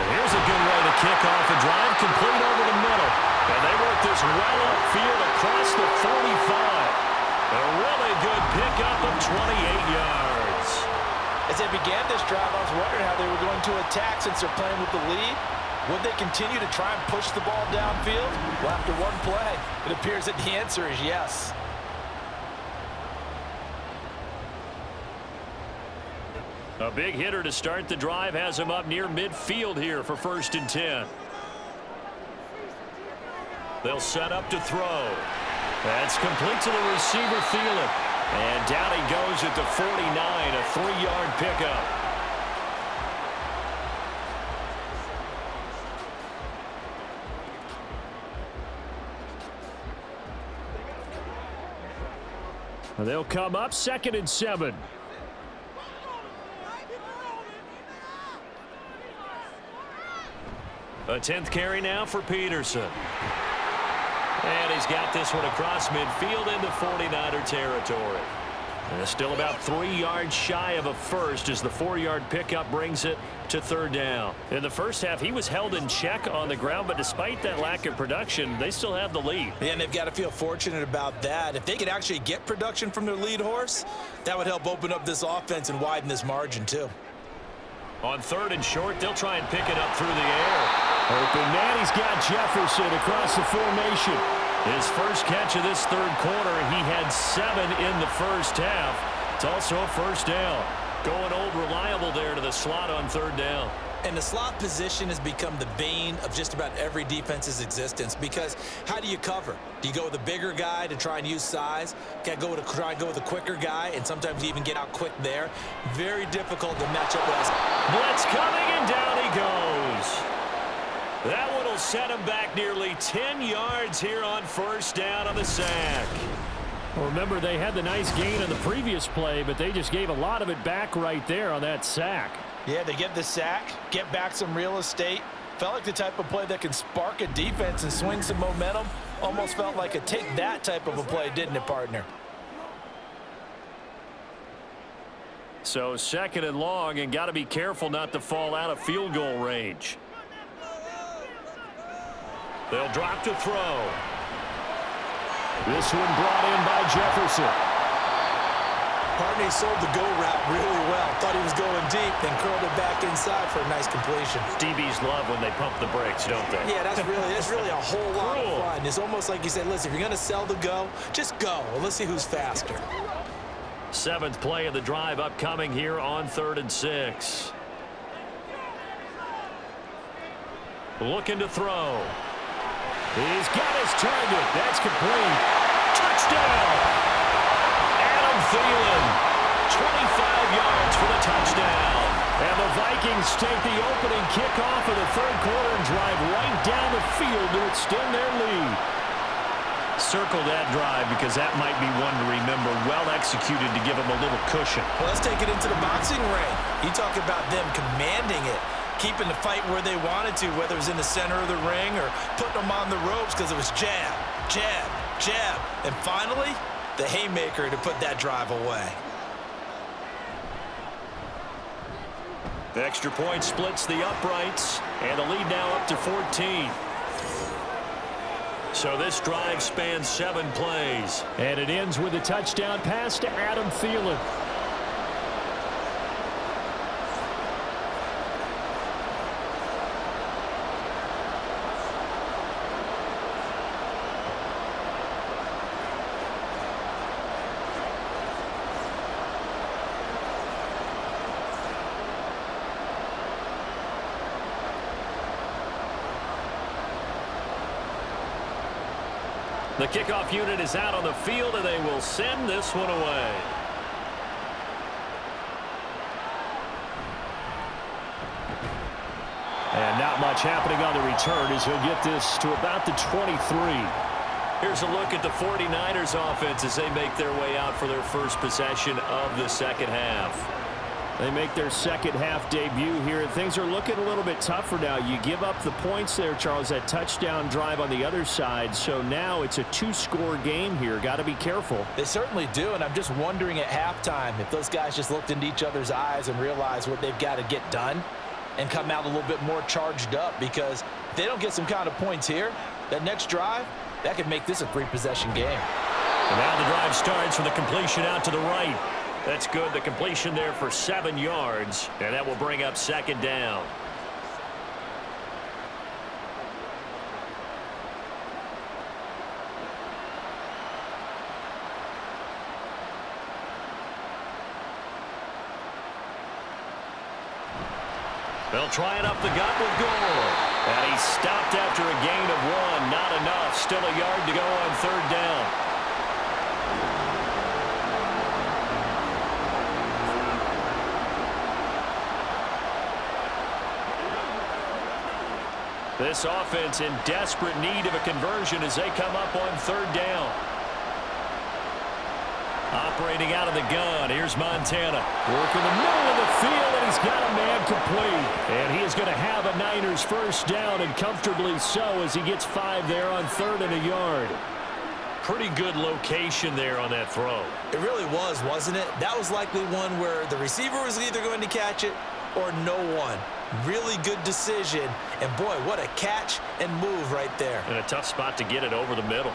And here's a good way to kick off a drive, complete over the middle. And they work this well upfield across the 45. A really good pickup of 28 yards. As they began this drive, I was wondering how they were going to attack since they're playing with the lead. Would they continue to try and push the ball downfield? Well, after one play, it appears that the answer is yes. A big hitter to start the drive has him up near midfield here for 1st and 10. They'll set up to throw. That's complete to the receiver, Thielen. And down he goes at the 49, a 3-yard pickup. They'll come up 2nd and 7. A 10th carry now for Peterson. And he's got this one across midfield into 49er territory. And it's still about 3 yards shy of a first as the 4-yard pickup brings it to 3rd down. In the 1st half, he was held in check on the ground, but despite that lack of production, they still have the lead. Yeah, and they've got to feel fortunate about that. If they could actually get production from their lead horse, that would help open up this offense and widen this margin too. On 3rd and short, they'll try and pick it up through the air. Open man, he's got Jefferson across the formation. His first catch of this 3rd quarter, he had 7 in the 1st half. It's also a 1st down. Going old reliable there to the slot on 3rd down. And the slot position has become the bane of just about every defense's existence, because how do you cover? Do you go with a bigger guy to try and use size? Can I try and go with a quicker guy, and sometimes you even get out quick there? Very difficult to match up with us. Blitz coming, and down he goes. That one will set him back nearly 10 yards here on 1st down on the sack. Well, remember, they had the nice gain on the previous play, but they just gave a lot of it back right there on that sack. Yeah, they get the sack, get back some real estate. Felt like the type of play that can spark a defense and swing some momentum. Almost felt like a take that type of a play, didn't it, partner? So 2nd and long, and got to be careful not to fall out of field goal range. They'll drop to throw. This one brought in by Jefferson. Partner sold the go route really well. Thought he was going deep, then curled it back inside for a nice completion. DBs love when they pump the brakes, don't they? Yeah, that's really a whole lot of fun. It's almost like you said, listen, if you're going to sell the go, just go. Well, let's see who's faster. 7th play of the drive upcoming here on 3rd and 6. Looking to throw. He's got his target. That's complete. Touchdown! Adam Thielen, 25 yards for the touchdown. And the Vikings take the opening kickoff of the 3rd quarter and drive right down the field to extend their lead. Circle that drive because that might be one to remember. Well executed to give them a little cushion. Well, let's take it into the boxing ring. You talk about them commanding it, keeping the fight where they wanted to, whether it was in the center of the ring or putting them on the ropes because it was jab, jab, jab. And finally, the haymaker to put that drive away. The extra point splits the uprights, and the lead now up to 14. So this drive spans 7 plays. And it ends with a touchdown pass to Adam Thielen. The kickoff unit is out on the field, and they will send this one away. And not much happening on the return as he'll get this to about the 23. Here's a look at the 49ers offense as they make their way out for their first possession of the 2nd half. They make their 2nd half debut here. Things are looking a little bit tougher now. You give up the points there, Charles, that touchdown drive on the other side. So now it's a 2-score game here. Got to be careful. They certainly do, and I'm just wondering at halftime if those guys just looked into each other's eyes and realized what they've got to get done and come out a little bit more charged up, because if they don't get some kind of points here, that next drive, that could make this a 3-possession game. And now the drive starts with a completion out to the right. That's good. The completion there for 7 yards, and that will bring up 2nd down. They'll try it up the gut with Gore. And he stopped after a gain of 1. Not enough. Still a yard to go on 3rd down. This offense in desperate need of a conversion as they come up on 3rd down. Operating out of the gun, here's Montana. Working the middle of the field, and he's got a man complete. And he is going to have a Niners first down, and comfortably so, as he gets 5 there on 3rd and a yard. Pretty good location there on that throw. It really was, wasn't it? That was likely one where the receiver was either going to catch it or no one. Really good decision, and boy, what a catch and move right there. And a tough spot to get it over the middle.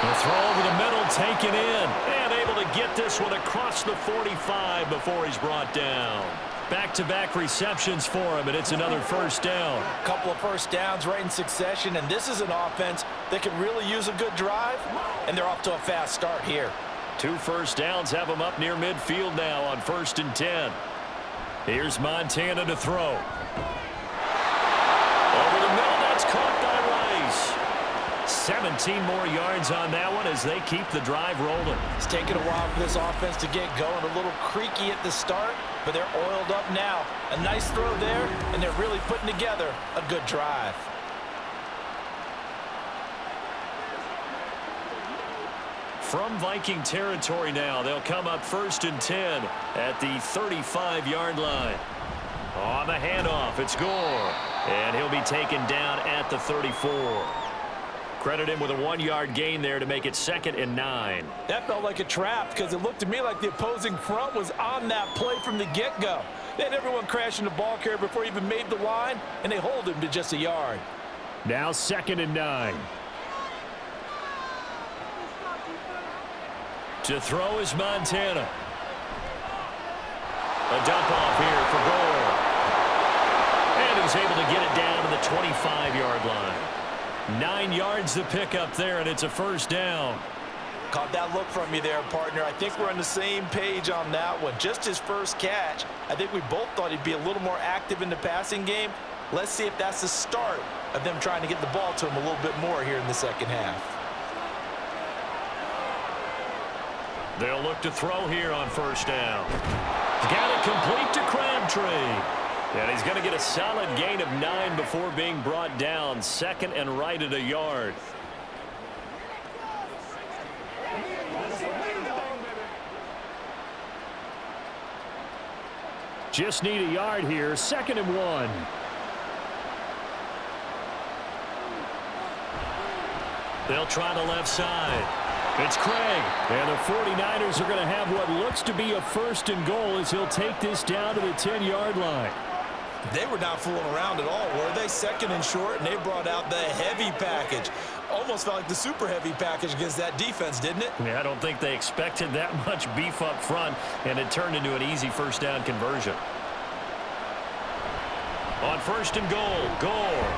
The throw over the middle, taken in, and able to get this one across the 45 before he's brought down. Back-to-back receptions for him, and it's another first down. A couple of first downs right in succession, and this is an offense that could really use a good drive, and they're off to a fast start here. 2 first downs have them up near midfield now on 1st and 10. Here's Montana to throw. Over the middle, that's caught by Rice. 17 more yards on that one as they keep the drive rolling. It's taken a while for this offense to get going. A little creaky at the start, but they're oiled up now. A nice throw there, and they're really putting together a good drive. From Viking territory now, they'll come up 1st and 10 at the 35-yard line. On the handoff, it's Gore, and he'll be taken down at the 34. Credit him with a 1-yard gain there to make it 2nd and 9. That felt like a trap because it looked to me like the opposing front was on that play from the get-go. They had everyone crashing the ball carrier before he even made the line, and they hold him to just a yard. Now 2nd and 9. To throw is Montana. A dump off here for Gore. And he's able to get it down to the 25-yard line. 9 yards to pick up there, and it's a 1st down. Caught that look from you there, partner. I think we're on the same page on that one. Just his first catch. I think we both thought he'd be a little more active in the passing game. Let's see if that's the start of them trying to get the ball to him a little bit more here in the second half. They'll look to throw here on 1st down. Got it complete to Crabtree. And he's going to get a solid gain of 9 before being brought down. 2nd and right at a yard. Just need a yard here. 2nd and 1. They'll try the left side. It's Craig, and the 49ers are going to have what looks to be a 1st and goal as he'll take this down to the 10-yard line. They were not fooling around at all, were they? 2nd and short, and they brought out the heavy package. Almost felt like the super heavy package against that defense, didn't it? Yeah, I don't think they expected that much beef up front, and it turned into an easy 1st down conversion. On 1st and goal, Gore.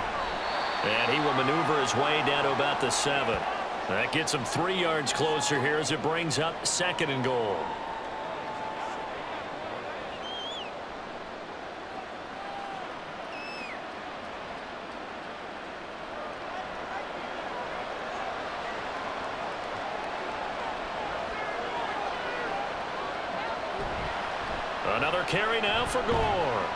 And he will maneuver his way down to about the 7. That gets him 3 yards closer here as it brings up 2nd and goal. Another carry now for Gore.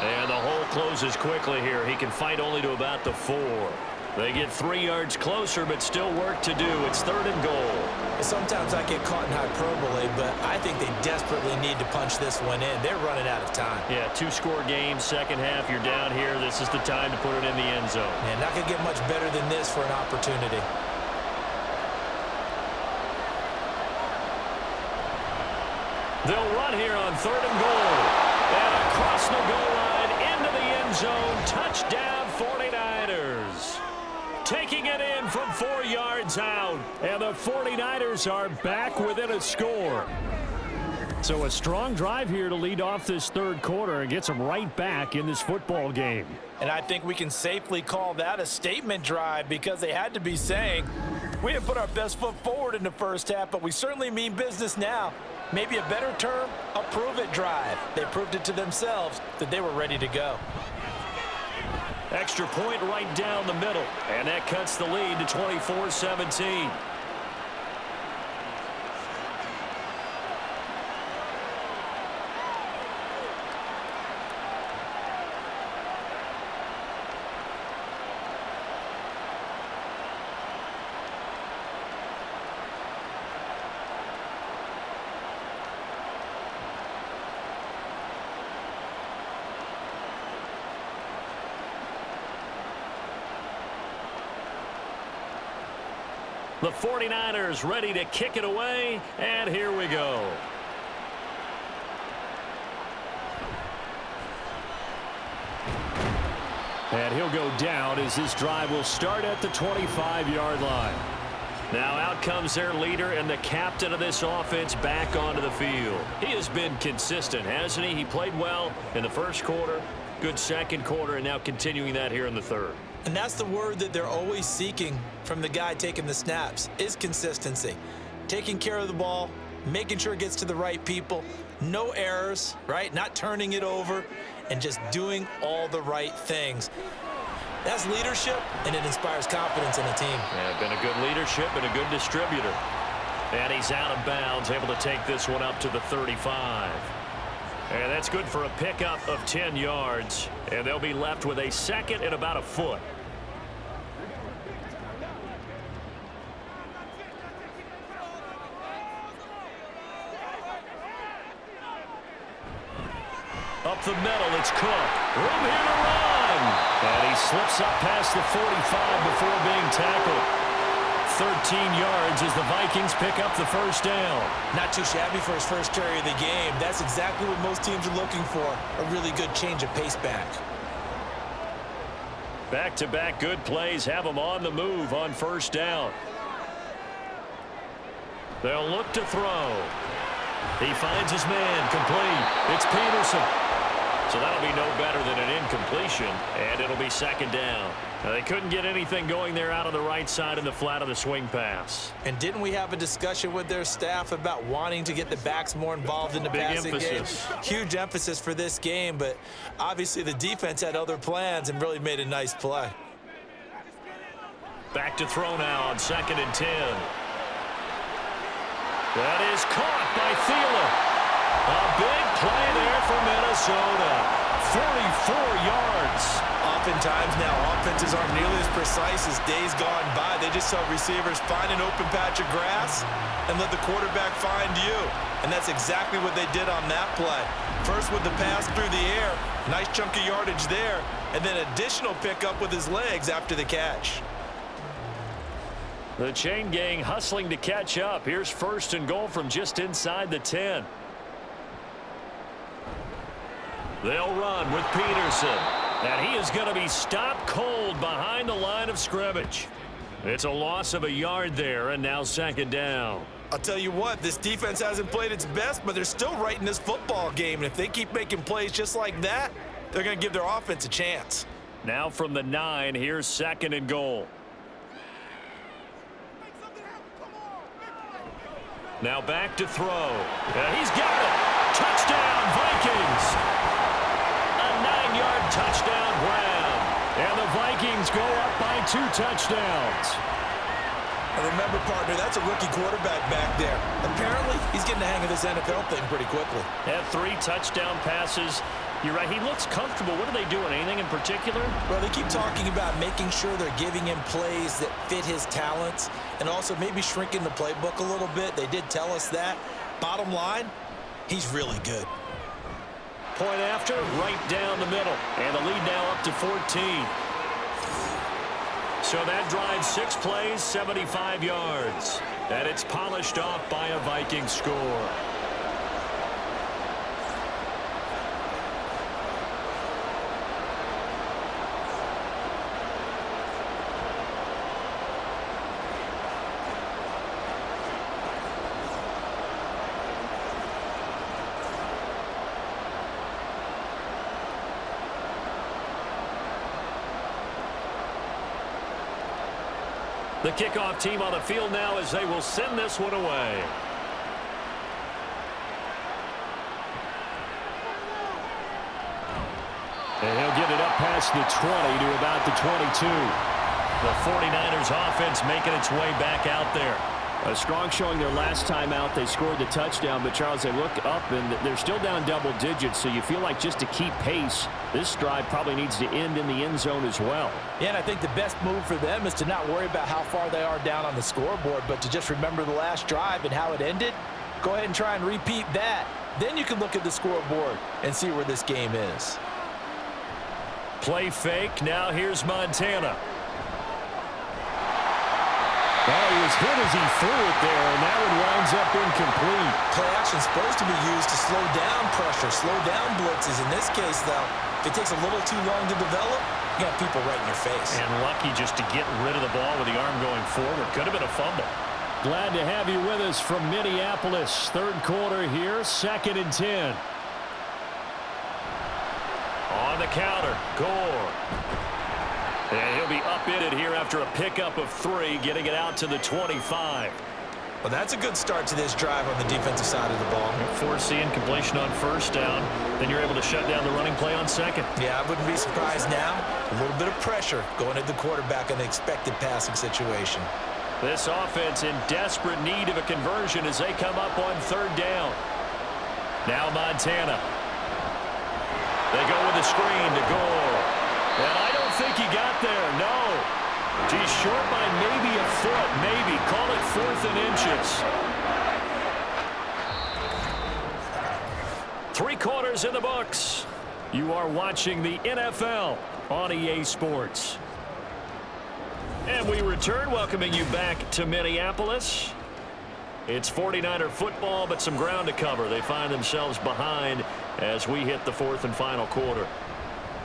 And the hole closes quickly here. He can fight only to about the 4. They get 3 yards closer, but still work to do. It's 3rd and goal. Sometimes I get caught in hyperbole, but I think they desperately need to punch this one in. They're running out of time. Yeah, 2-score game, second half. You're down here. This is the time to put it in the end zone. And not going to get much better than this for an opportunity. They'll run here on 3rd and goal. And across the goal line into the end zone. Touchdown 49ers. Taking it in from 4 yards out. And the 49ers are back within a score. So a strong drive here to lead off this 3rd quarter and gets them right back in this football game. And I think we can safely call that a statement drive because they had to be saying, we didn't put our best foot forward in the first half, but we certainly mean business now. Maybe a better term, a prove-it drive. They proved it to themselves that they were ready to go. Extra point right down the middle, and that cuts the lead to 24-17. The 49ers ready to kick it away, and here we go. And he'll go down as this drive will start at the 25-yard line. Now out comes their leader and the captain of this offense back onto the field. He has been consistent, hasn't he? He played well in the first quarter, good second quarter, and now continuing that here in the 3rd. And that's the word that they're always seeking from the guy taking the snaps, is consistency. Taking care of the ball, making sure it gets to the right people, no errors, right? Not turning it over, and just doing all the right things. That's leadership, and it inspires confidence in a team. Yeah, been a good leadership and a good distributor. And he's out of bounds, able to take this one up to the 35. And that's good for a pickup of 10 yards. And they'll be left with a 2nd and about a foot. Up the middle, it's Cook. Room here to run. And he slips up past the 45 before being tackled. 13 yards as the Vikings pick up the first down. Not too shabby for his first carry of the game. That's exactly what most teams are looking for, a really good change of pace back. Back-to-back good plays have them on the move on first down. They'll look to throw. He finds his man, complete. It's Peterson. So that'll be no better than an incompletion, and it'll be second down. Now, they couldn't get anything going there out on the right side in the flat of the swing pass. And didn't we have a discussion with their staff about wanting to get the backs more involved in the passing game? Huge emphasis for this game, but obviously the defense had other plans and really made a nice play. Back to throw now on 2nd and 10. That is caught by Thielen. A big play there for Minnesota. 44 yards. Oftentimes now, offenses aren't nearly as precise as days gone by. They just help receivers find an open patch of grass and let the quarterback find you. And that's exactly what they did on that play. First with the pass through the air. Nice chunk of yardage there. And then additional pickup with his legs after the catch. The chain gang hustling to catch up. Here's 1st and goal from just inside the 10. They'll run with Peterson. And he is going to be stopped cold behind the line of scrimmage. It's a loss of a yard there, and now 2nd down. I'll tell you what, this defense hasn't played its best, but they're still right in this football game. And if they keep making plays just like that, they're going to give their offense a chance. Now from the 9, here's 2nd and goal. Now back to throw. And he's got it. Touchdown, Vikings. A 9-yard touchdown grab. And the Vikings go up by 2 touchdowns. And remember, partner, that's a rookie quarterback back there. Apparently, he's getting the hang of this NFL thing pretty quickly. Had 3 touchdown passes. You're right, he looks comfortable. What are they doing? Anything in particular? Well, they keep talking about making sure they're giving him plays that fit his talents and also maybe shrinking the playbook a little bit. They did tell us that. Bottom line, he's really good. Point after, right down the middle. And the lead now up to 14. So that drives 6 plays, 75 yards. And it's polished off by a Viking score. The kickoff team on the field now as they will send this one away. And he'll get it up past the 20 to about the 22. The 49ers offense making its way back out there. A strong showing their last time out. They scored the touchdown, but Charles, they look up and they're still down double digits, so you feel like just to keep pace, this drive probably needs to end in the end zone as well. Yeah, and I think the best move for them is to not worry about how far they are down on the scoreboard, but to just remember the last drive and how it ended. Go ahead and try and repeat that. Then you can look at the scoreboard and see where this game is. Play fake. Now here's Montana. Well, he was hit as he threw it there, and that one winds up incomplete. Play action is supposed to be used to slow down pressure, slow down blitzes. In this case, though, if it takes a little too long to develop, you got people right in your face. And lucky just to get rid of the ball with the arm going forward. Could have been a fumble. Glad to have you with us from Minneapolis. Third quarter here, 2nd and 10. On the counter, Gore. And he'll be up in it here after a pickup of 3, getting it out to the 25. Well, that's a good start to this drive on the defensive side of the ball. Forcing completion on first down. Then you're able to shut down the running play on second. Yeah, I wouldn't be surprised now. A little bit of pressure going at the quarterback in an expected passing situation. This offense in desperate need of a conversion as they come up on 3rd down. Now Montana. They go with a screen to Gore. And I don't think he got there, no. He's short by maybe a foot, maybe. Call it 4th and inches. 3 quarters in the books. You are watching the NFL on EA Sports. And we return, welcoming you back to Minneapolis. It's 49er football, but some ground to cover. They find themselves behind as we hit the fourth and final quarter.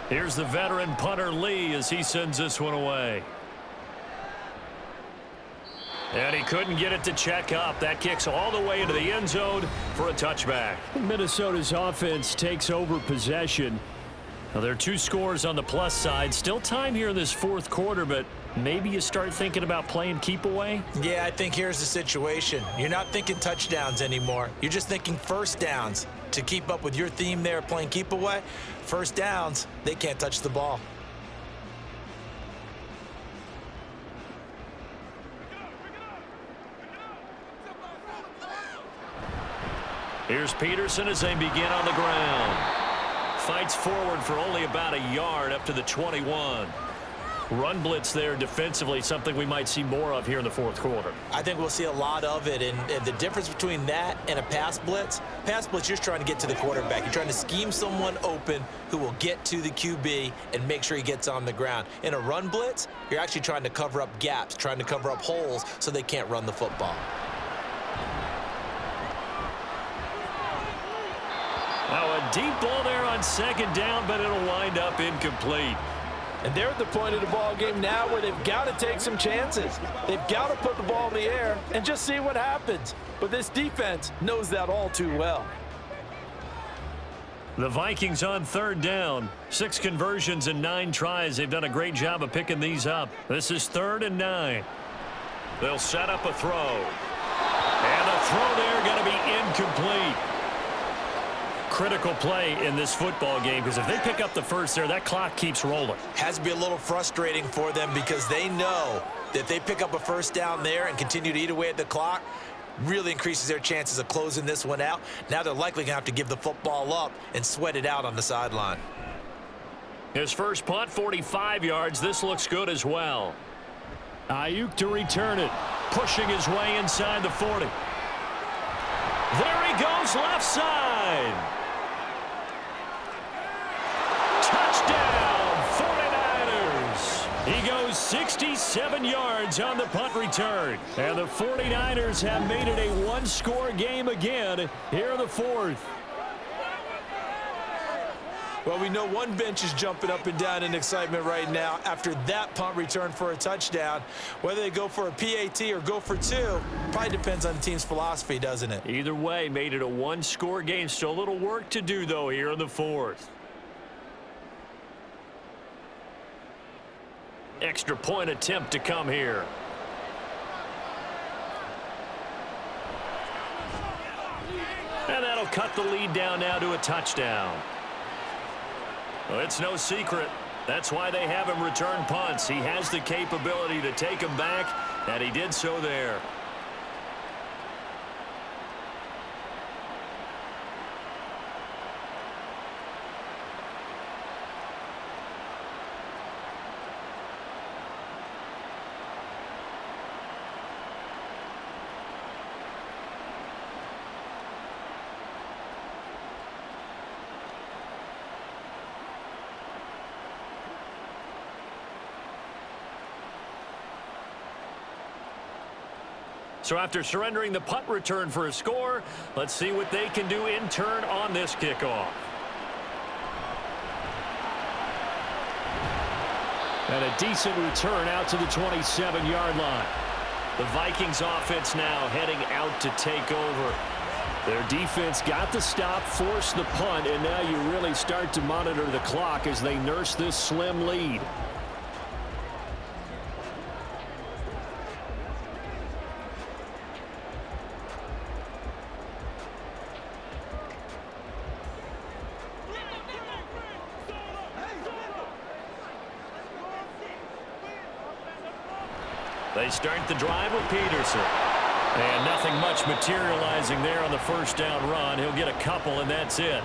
Here's the veteran punter Lee as he sends this one away. And he couldn't get it to check up. That kicks all the way into the end zone for a touchback. Minnesota's offense takes over possession. Now, there are 2 scores on the plus side. Still time here in this fourth quarter, but maybe you start thinking about playing keep away? Yeah, I think here's the situation. You're not thinking touchdowns anymore. You're just thinking first downs. To keep up with your theme there, playing keep away, first downs, they can't touch the ball. Here's Peterson as they begin on the ground. Fights forward for only about a yard up to the 21. Run blitz there defensively, something we might see more of here in the fourth quarter. I think we'll see a lot of it, and the difference between that and a pass blitz, you're just trying to get to the quarterback. You're trying to scheme someone open who will get to the QB and make sure he gets on the ground. In a run blitz, you're actually trying to cover up gaps, trying to cover up holes so they can't run the football. Now a deep ball there on second down, but it'll wind up incomplete. And they're at the point of the ball game now where they've got to take some chances. They've got to put the ball in the air and just see what happens. But this defense knows that all too well. The Vikings on third down. 6 conversions and 9 tries. They've done a great job of picking these up. This is 3rd and 9. They'll set up a throw. And the throw there going to be incomplete. Critical play in this football game, because if they pick up the first there, that clock keeps rolling. Has to be a little frustrating for them because they know that if they pick up a first down there and continue to eat away at the clock, really increases their chances of closing this one out. Now they're likely going to have to give the football up and sweat it out on the sideline. His first punt, 45 yards. This looks good as well. Ayuk to return it, pushing his way inside the 40. There he goes, left side. Touchdown, 49ers. He goes 67 yards on the punt return. And the 49ers have made it a one-score game again here in the fourth. Well, we know one bench is jumping up and down in excitement right now after that punt return for a touchdown. Whether they go for a PAT or go for 2 probably depends on the team's philosophy, doesn't it? Either way, made it a one-score game. Still a little work to do, though, here in the fourth. Extra point attempt to come here. And that'll cut the lead down now to a touchdown. Well, it's no secret. That's why they have him return punts. He has the capability to take them back, and he did so there. So after surrendering the punt return for a score, let's see what they can do in turn on this kickoff. And a decent return out to the 27-yard line. The Vikings offense now heading out to take over. Their defense got the stop, forced the punt, and now you really start to monitor the clock as they nurse this slim lead. They start the drive with Peterson. And nothing much materializing there on the first down run. He'll get a couple, and that's it.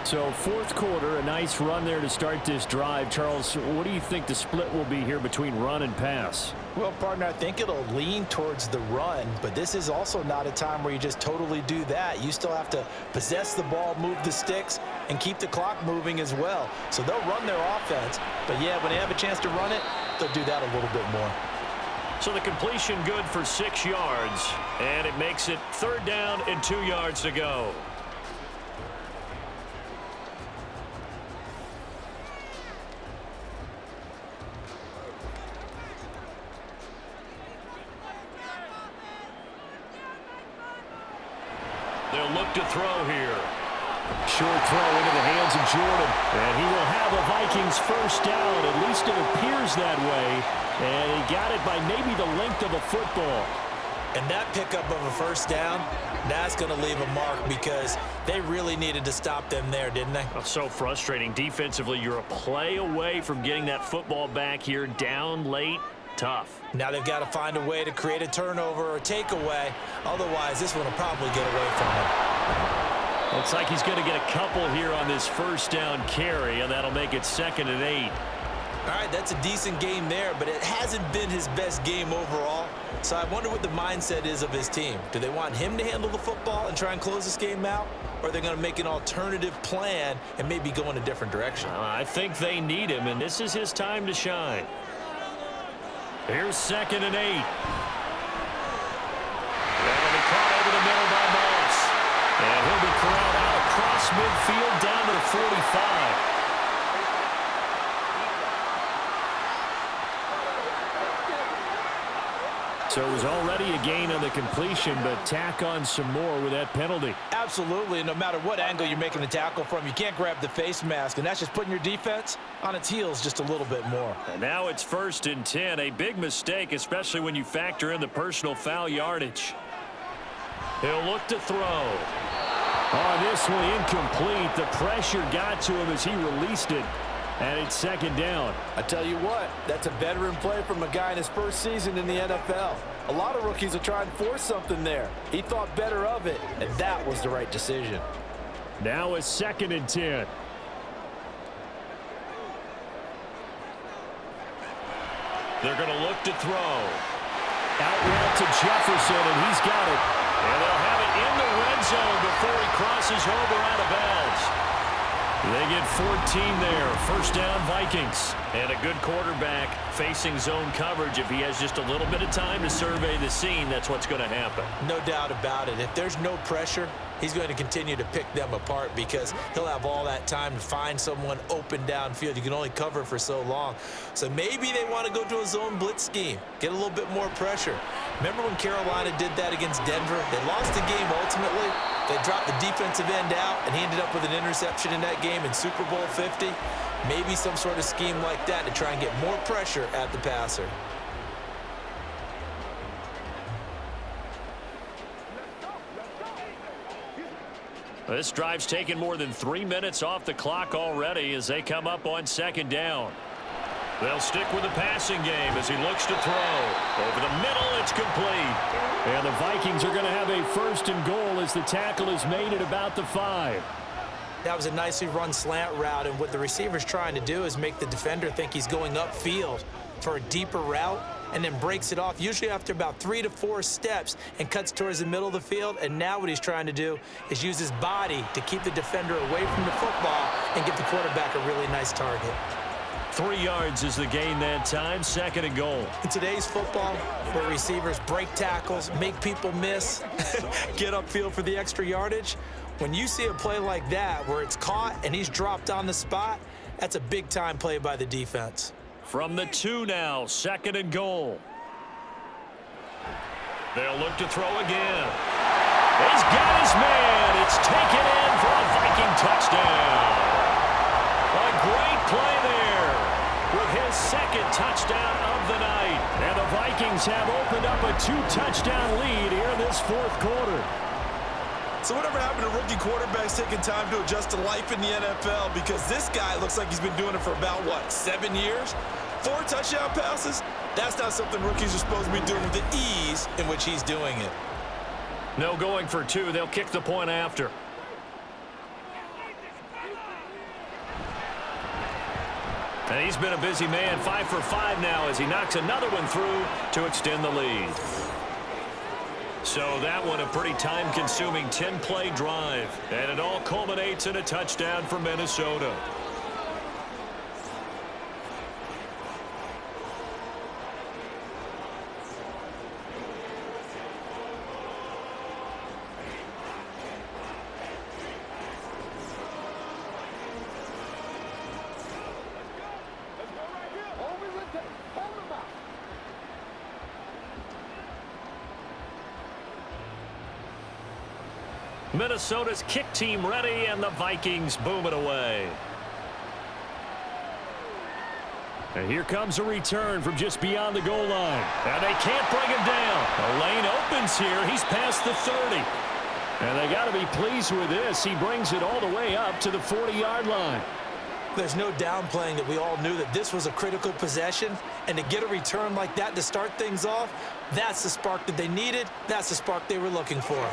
So fourth quarter, a nice run there to start this drive. Charles, what do you think the split will be here between run and pass? Well, partner, I think it'll lean towards the run, but this is also not a time where you just totally do that. You still have to possess the ball, move the sticks, and keep the clock moving as well. So they'll run their offense, but yeah, when they have a chance to run it, they'll do that a little bit more. So the completion good for 6 yards, and it makes it 3rd down and 2 yards to go. They'll look to throw here. Short throw into the hands of Jordan. And he will have a Vikings first down. At least it appears that way. And he got it by maybe the length of a football. And that pickup of a first down, that's going to leave a mark because they really needed to stop them there, didn't they? Oh, so frustrating. Defensively, you're a play away from getting that football back here. Down late. Tough. Now they've got to find a way to create a turnover or takeaway. Otherwise, this one will probably get away from him. Looks like he's going to get a couple here on this first down carry, and that'll make it 2nd and 8. All right, that's a decent game there, but it hasn't been his best game overall. So I wonder what the mindset is of his team. Do they want him to handle the football and try and close this game out? Or are they going to make an alternative plan and maybe go in a different direction? I think they need him, and this is his time to shine. Here's 2nd and 8. That'll be caught over the middle by Moss. And he'll be corralled out across midfield down to the 45. So it was already a gain on the completion, but tack on some more with that penalty. Absolutely. No matter what angle you're making the tackle from, you can't grab the face mask, and that's just putting your defense on its heels just a little bit more. And now it's 1st and 10. A big mistake, especially when you factor in the personal foul yardage. He'll look to throw. Oh, this one incomplete. The pressure got to him as he released it. And it's 2nd down. I tell you what, that's a veteran play from a guy in his first season in the NFL. A lot of rookies are trying to force something there. He thought better of it, and that was the right decision. Now it's 2nd and 10. They're going to look to throw. Out route to Jefferson, and he's got it. And they'll have it in the red zone before he crosses over out of bounds. They get 14 there. 1st down, Vikings. And a good quarterback facing zone coverage. If he has just a little bit of time to survey the scene, that's what's going to happen. No doubt about it. If there's no pressure, he's going to continue to pick them apart because he'll have all that time to find someone open downfield. You can only cover for so long. So maybe they want to go to a zone blitz scheme, get a little bit more pressure. Remember when Carolina did that against Denver? They lost the game ultimately. They dropped the defensive end out, and he ended up with an interception in that game in Super Bowl 50. Maybe some sort of scheme like that to try and get more pressure at the passer. This drive's taken more than 3 minutes off the clock already as they come up on 2nd down. They'll stick with the passing game as he looks to throw. Over the middle, it's complete. And the Vikings are going to have a 1st and goal as the tackle is made at about the 5. That was a nicely run slant route, and what the receiver's trying to do is make the defender think he's going upfield for a deeper route and then breaks it off, usually after about 3 to 4 steps, and cuts towards the middle of the field. And now what he's trying to do is use his body to keep the defender away from the football and give the quarterback a really nice target. 3 yards is the gain that time. 2nd and goal. In today's football, where receivers break tackles, make people miss, get upfield for the extra yardage, when you see a play like that where it's caught and he's dropped on the spot, that's a big-time play by the defense. From the 2 now, 2nd and goal. They'll look to throw again. He's got his man. It's taken in for a Viking touchdown. A great play there with his 2nd touchdown of the night. And the Vikings have opened up a 2-touchdown lead here in this 4th quarter. So whatever happened to rookie quarterbacks taking time to adjust to life in the NFL? Because this guy looks like he's been doing it for about, 7 years? 4 touchdown passes? That's not something rookies are supposed to be doing with the ease in which he's doing it. No going for 2. They'll kick the point after. And he's been a busy man. 5 for 5 now as he knocks another one through to extend the lead. So that one a pretty time-consuming 10-play drive. And it all culminates in a touchdown for Minnesota. Minnesota's kick team ready, and the Vikings boom it away. And here comes a return from just beyond the goal line. And they can't bring him down. The lane opens here. He's past the 30. And they got to be pleased with this. He brings it all the way up to the 40-yard line. There's no downplaying that we all knew that this was a critical possession, and to get a return like that to start things off, that's the spark that they needed. That's the spark they were looking for.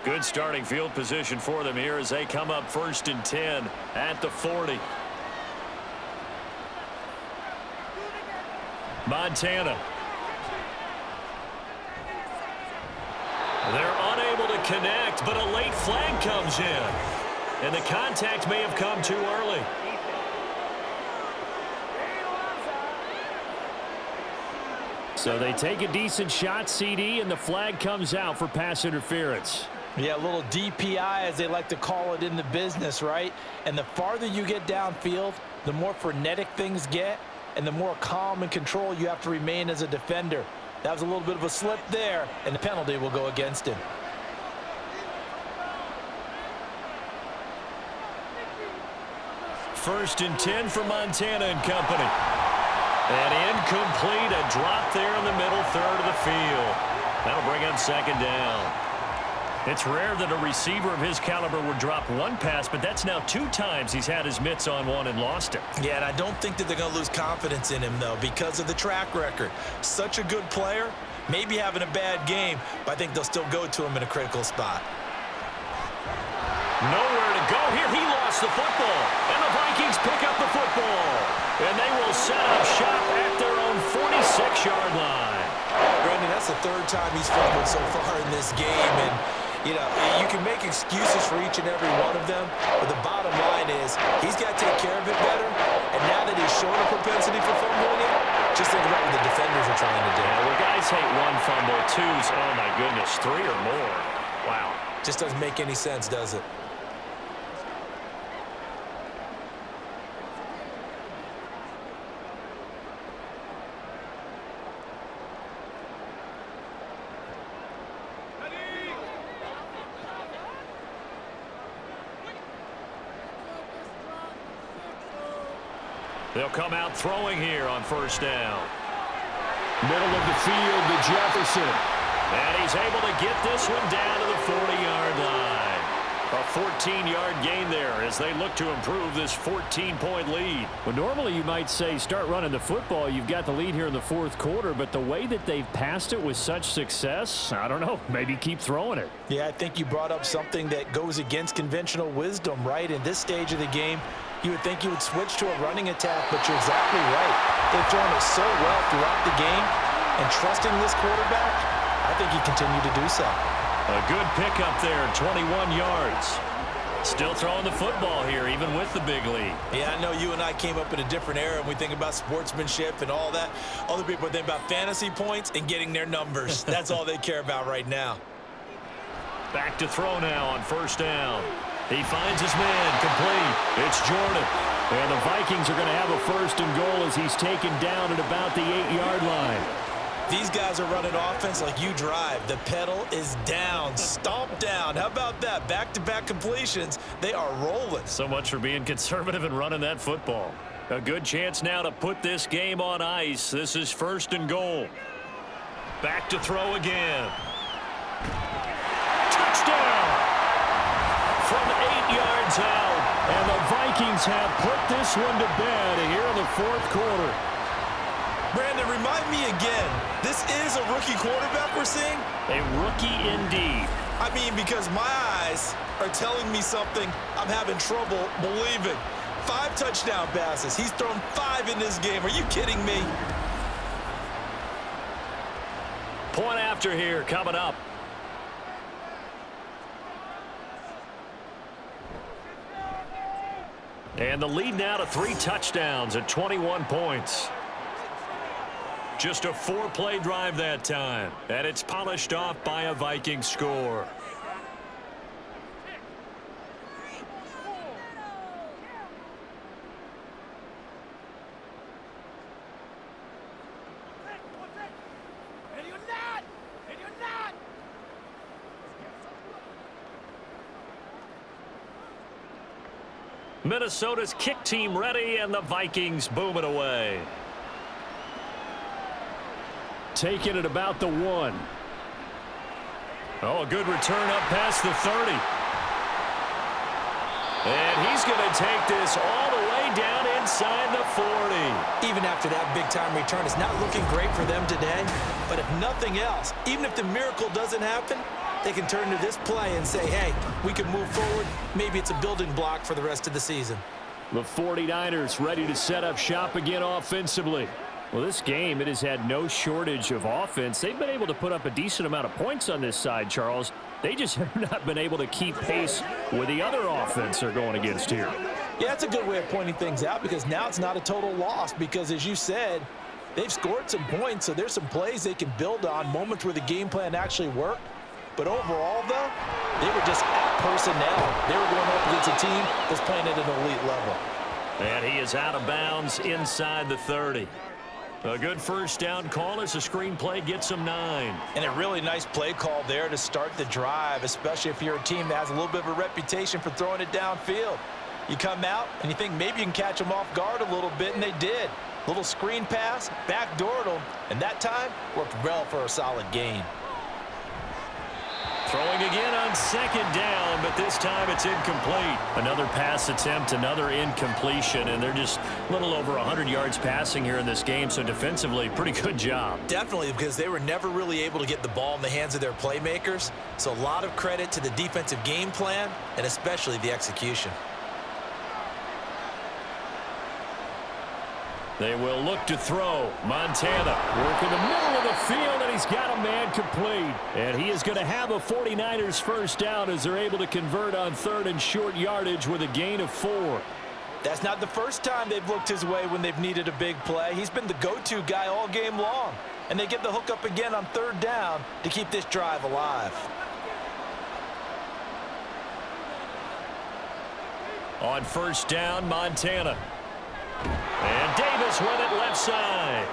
Good starting field position for them here as they come up 1st and 10 at the 40. Montana. They're unable to connect, but a late flag comes in. And the contact may have come too early. So they take a decent shot, CD, and the flag comes out for pass interference. Yeah, a little DPI, as they like to call it in the business, right? And the farther you get downfield, the more frenetic things get, and the more calm and control you have to remain as a defender. That was a little bit of a slip there, and the penalty will go against him. First and 10 for Montana and company. And incomplete, a drop there in the middle third of the field. That'll bring up 2nd down. It's rare that a receiver of his caliber would drop one pass, but that's now 2 times he's had his mitts on one and lost it. Yeah, and I don't think that they're going to lose confidence in him, though, because of the track record. Such a good player, maybe having a bad game, but I think they'll still go to him in a critical spot. Nowhere to go here. He lost the football, and the Vikings pick up the football. And they will set up shop at their own 46-yard line. Brandon, that's the 3rd time he's fumbled so far in this game, and you know, you can make excuses for each and every one of them, but the bottom line is he's got to take care of it better, and now that he's shown a propensity for fumbling it, just think about what the defenders are trying to do. Yeah, well, guys hate 1 fumble, 2's, oh my goodness, 3 or more. Wow. Just doesn't make any sense, does it? They'll come out throwing here on 1st down. Middle of the field to Jefferson. And he's able to get this one down to the 40-yard line. A 14-yard gain there as they look to improve this 14-point lead. Well, normally you might say start running the football. You've got the lead here in the 4th quarter, but the way that they've passed it with such success, I don't know, maybe keep throwing it. Yeah, I think you brought up something that goes against conventional wisdom, right? In this stage of the game, you would think you would switch to a running attack, but you're exactly right. They've thrown it so well throughout the game, and trusting this quarterback, I think he continued to do so. A good pickup there, 21 yards. Still throwing the football here, even with the big lead. Yeah, I know you and I came up in a different era, and we think about sportsmanship and all that. Other people think about fantasy points and getting their numbers. That's all they care about right now. Back to throw now on 1st down. He finds his man, complete. It's Jordan. And the Vikings are going to have a 1st and goal as he's taken down at about the 8-yard line. These guys are running offense like you drive. The pedal is down, stomp down. How about that? Back-to-back completions. They are rolling. So much for being conservative and running that football. A good chance now to put this game on ice. This is 1st and goal. Back to throw again. Touchdown! From 8 yards out. And the Vikings have put this one to bed here in the 4th quarter. Brandon, remind me again, this is a rookie quarterback we're seeing? A rookie indeed. I mean, because my eyes are telling me something I'm having trouble believing. 5 touchdown passes. He's thrown 5 in this game. Are you kidding me? Point after here coming up. And the lead now to 3 touchdowns at 21 points. Just a 4-play drive that time. And it's polished off by a Viking score. Minnesota's kick team ready, and the Vikings boom it away. Taking it about the 1. Oh, a good return up past the 30. And he's going to take this all the way down inside the 40. Even after that big-time return, it's not looking great for them today. But if nothing else, even if the miracle doesn't happen, they can turn to this play and say, hey, we can move forward. Maybe it's a building block for the rest of the season. The 49ers ready to set up shop again offensively. Well, this game, it has had no shortage of offense. They've been able to put up a decent amount of points on this side, Charles. They just have not been able to keep pace with the other offense they're going against here. Yeah, that's a good way of pointing things out, because now it's not a total loss, because as you said, they've scored some points, so there's some plays they can build on, moments where the game plan actually worked. But overall, though, they were just at personnel. They were going up against a team that's playing at an elite level. And he is out of bounds inside the 30. A good first down call as the screen play gets him 9. And a really nice play call there to start the drive, especially if you're a team that has a little bit of a reputation for throwing it downfield. You come out and you think maybe you can catch them off guard a little bit, and they did. Little screen pass, backdoored them, and that time worked well for a solid gain. Throwing again on second down, but this time it's incomplete. Another pass attempt, another incompletion, and they're just a little over 100 yards passing here in this game, so defensively, pretty good job. Definitely, because they were never really able to get the ball in the hands of their playmakers, so a lot of credit to the defensive game plan and especially the execution. They will look to throw. Montana working the middle of the field, and he's got a man complete. And he is going to have a 49ers first down as they're able to convert on 3rd and short yardage with a gain of 4. That's not the first time they've looked his way when they've needed a big play. He's been the go-to guy all game long. And they get the hook up again on 3rd down to keep this drive alive. On first down, Montana. And Davis with it left side.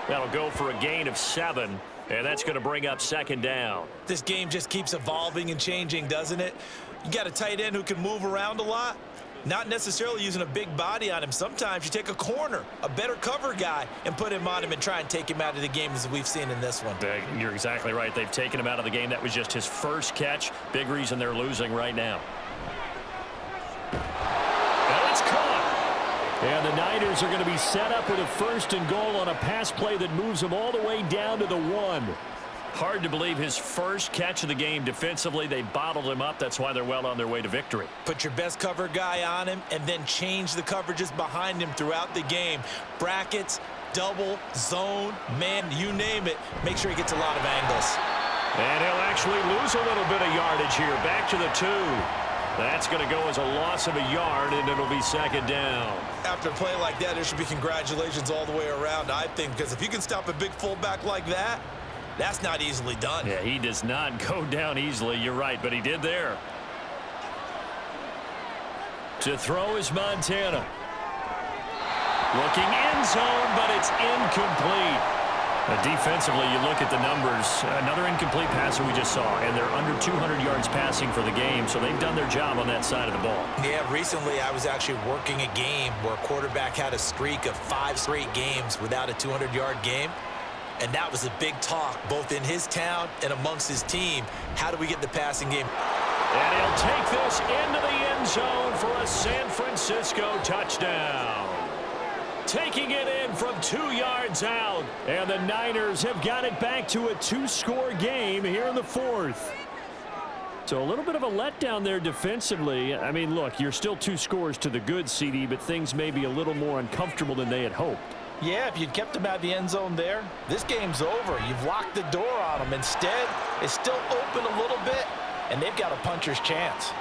That'll go for a gain of 7, and that's going to bring up 2nd down. This game just keeps evolving and changing, doesn't it? You got a tight end who can move around a lot. Not necessarily using a big body on him. Sometimes you take a corner, a better cover guy, and put him on him and try and take him out of the game, as we've seen in this one. You're exactly right. They've taken him out of the game. That was just his first catch. Big reason they're losing right now. And it's caught. And the Niners are going to be set up with a 1st and goal on a pass play that moves them all the way down to the 1. Hard to believe his first catch of the game defensively. They bottled him up. That's why they're well on their way to victory. Put your best cover guy on him and then change the coverages behind him throughout the game. Brackets, double, zone, man, you name it. Make sure he gets a lot of angles. And he'll actually lose a little bit of yardage here. Back to the 2. That's going to go as a loss of a yard, and it'll be 2nd down. After a play like that, there should be congratulations all the way around, I think, because if you can stop a big fullback like that, that's not easily done. Yeah, he does not go down easily. You're right, but he did there. To throw is Montana. Looking end zone, but it's incomplete. Defensively, you look at the numbers. Another incomplete passer we just saw, and they're under 200 yards passing for the game, so they've done their job on that side of the ball. Yeah, recently I was actually working a game where a quarterback had a streak of 5 straight games without a 200-yard game, and that was a big talk both in his town and amongst his team. How do we get the passing game? And he'll take this into the end zone for a San Francisco touchdown. Taking it in from 2 yards out. And the Niners have got it back to a 2-score game here in the 4th. So a little bit of a letdown there defensively. I mean, look, you're still 2 scores to the good, CD, but things may be a little more uncomfortable than they had hoped. Yeah, if you'd kept him out of the end zone there, this game's over. You've locked the door on him. Instead, it's still open a little bit, and they've got a puncher's chance.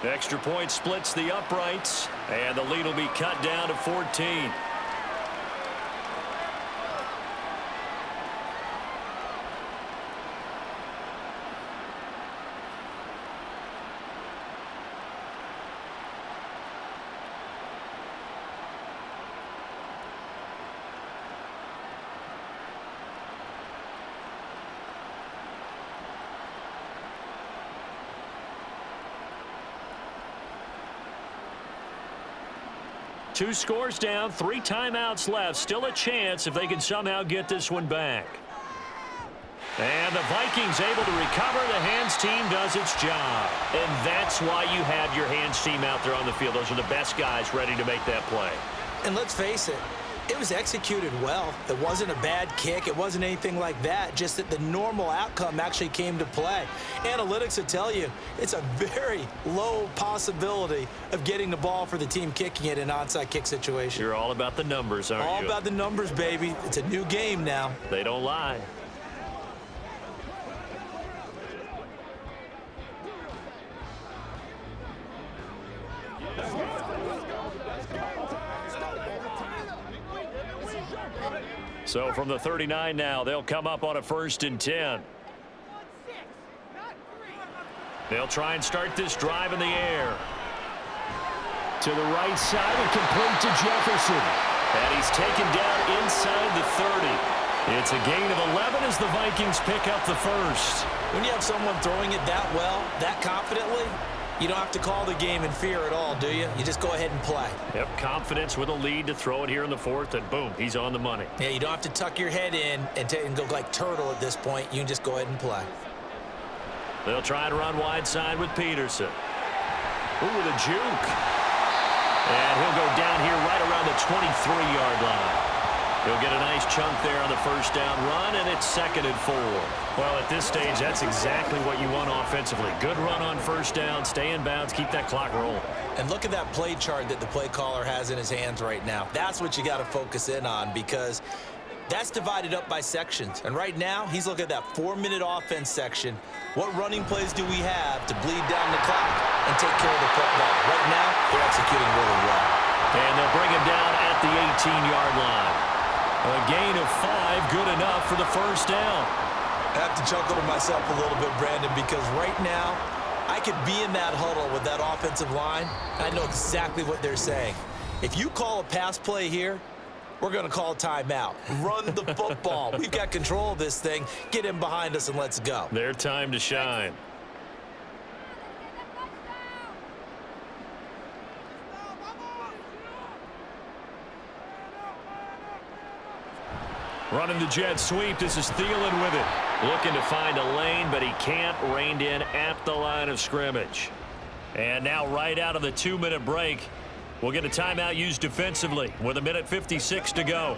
Extra point splits the uprights, and the lead will be cut down to 14. Two scores down, 3 timeouts left. Still a chance if they can somehow get this one back. And the Vikings able to recover. The hands team does its job. And that's why you have your hands team out there on the field. Those are the best guys ready to make that play. And let's face it, it was executed well. It wasn't a bad kick. It wasn't anything like that. Just that the normal outcome actually came to play. Analytics will tell you it's a very low possibility of getting the ball for the team kicking it in an onside kick situation. You're all about the numbers, aren't you? All about the numbers, baby. It's a new game now. They don't lie. So from the 39 now, they'll come up on a 1st and 10. They'll try and start this drive in the air. To the right side and complete to Jefferson. And he's taken down inside the 30. It's a gain of 11 as the Vikings pick up the first. When you have someone throwing it that well, that confidently, you don't have to call the game in fear at all, do you? You just go ahead and play. Yep, confidence with a lead to throw it here in the 4th, and boom, he's on the money. Yeah, you don't have to tuck your head in and go like turtle at this point. You can just go ahead and play. They'll try to run wide side with Peterson. Ooh, with a juke. And he'll go down here right around the 23-yard line. He'll get a nice chunk there on the 1st down run, and it's 2nd and 4. Well, at this stage, that's exactly what you want offensively. Good run on 1st down, stay in bounds, keep that clock rolling. And look at that play chart that the play caller has in his hands right now. That's what you got to focus in on, because that's divided up by sections. And right now, he's looking at that 4-minute offense section. What running plays do we have to bleed down the clock and take care of the football? Right now, they're executing really well. And they'll bring him down at the 18-yard line. A gain of 5, good enough for the 1st down. I have to chuckle to myself a little bit, Brandon, because right now, I could be in that huddle with that offensive line. I know exactly what they're saying. If you call a pass play here, we're going to call a timeout. Run the football. We've got control of this thing. Get in behind us and let's go. Their time to shine. Running the jet sweep. This is Thielen with it. Looking to find a lane, but he can't. Reined in at the line of scrimmage. And now right out of the 2-minute break, we'll get a timeout used defensively with 1:56 to go.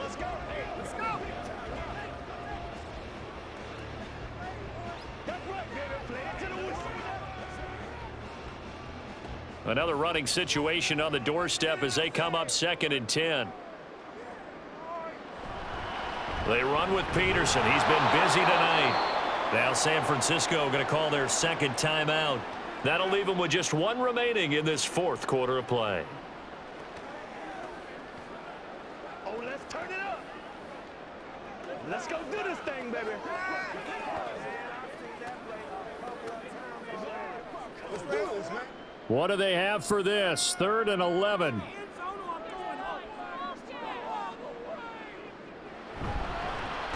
Another running situation on the doorstep as they come up 2nd and 10. They run with Peterson. He's been busy tonight. Now San Francisco going to call their 2nd timeout. That'll leave them with just 1 remaining in this 4th quarter of play. Oh, let's turn it up. Let's go do this thing, baby. What do they have for this? 3rd and 11.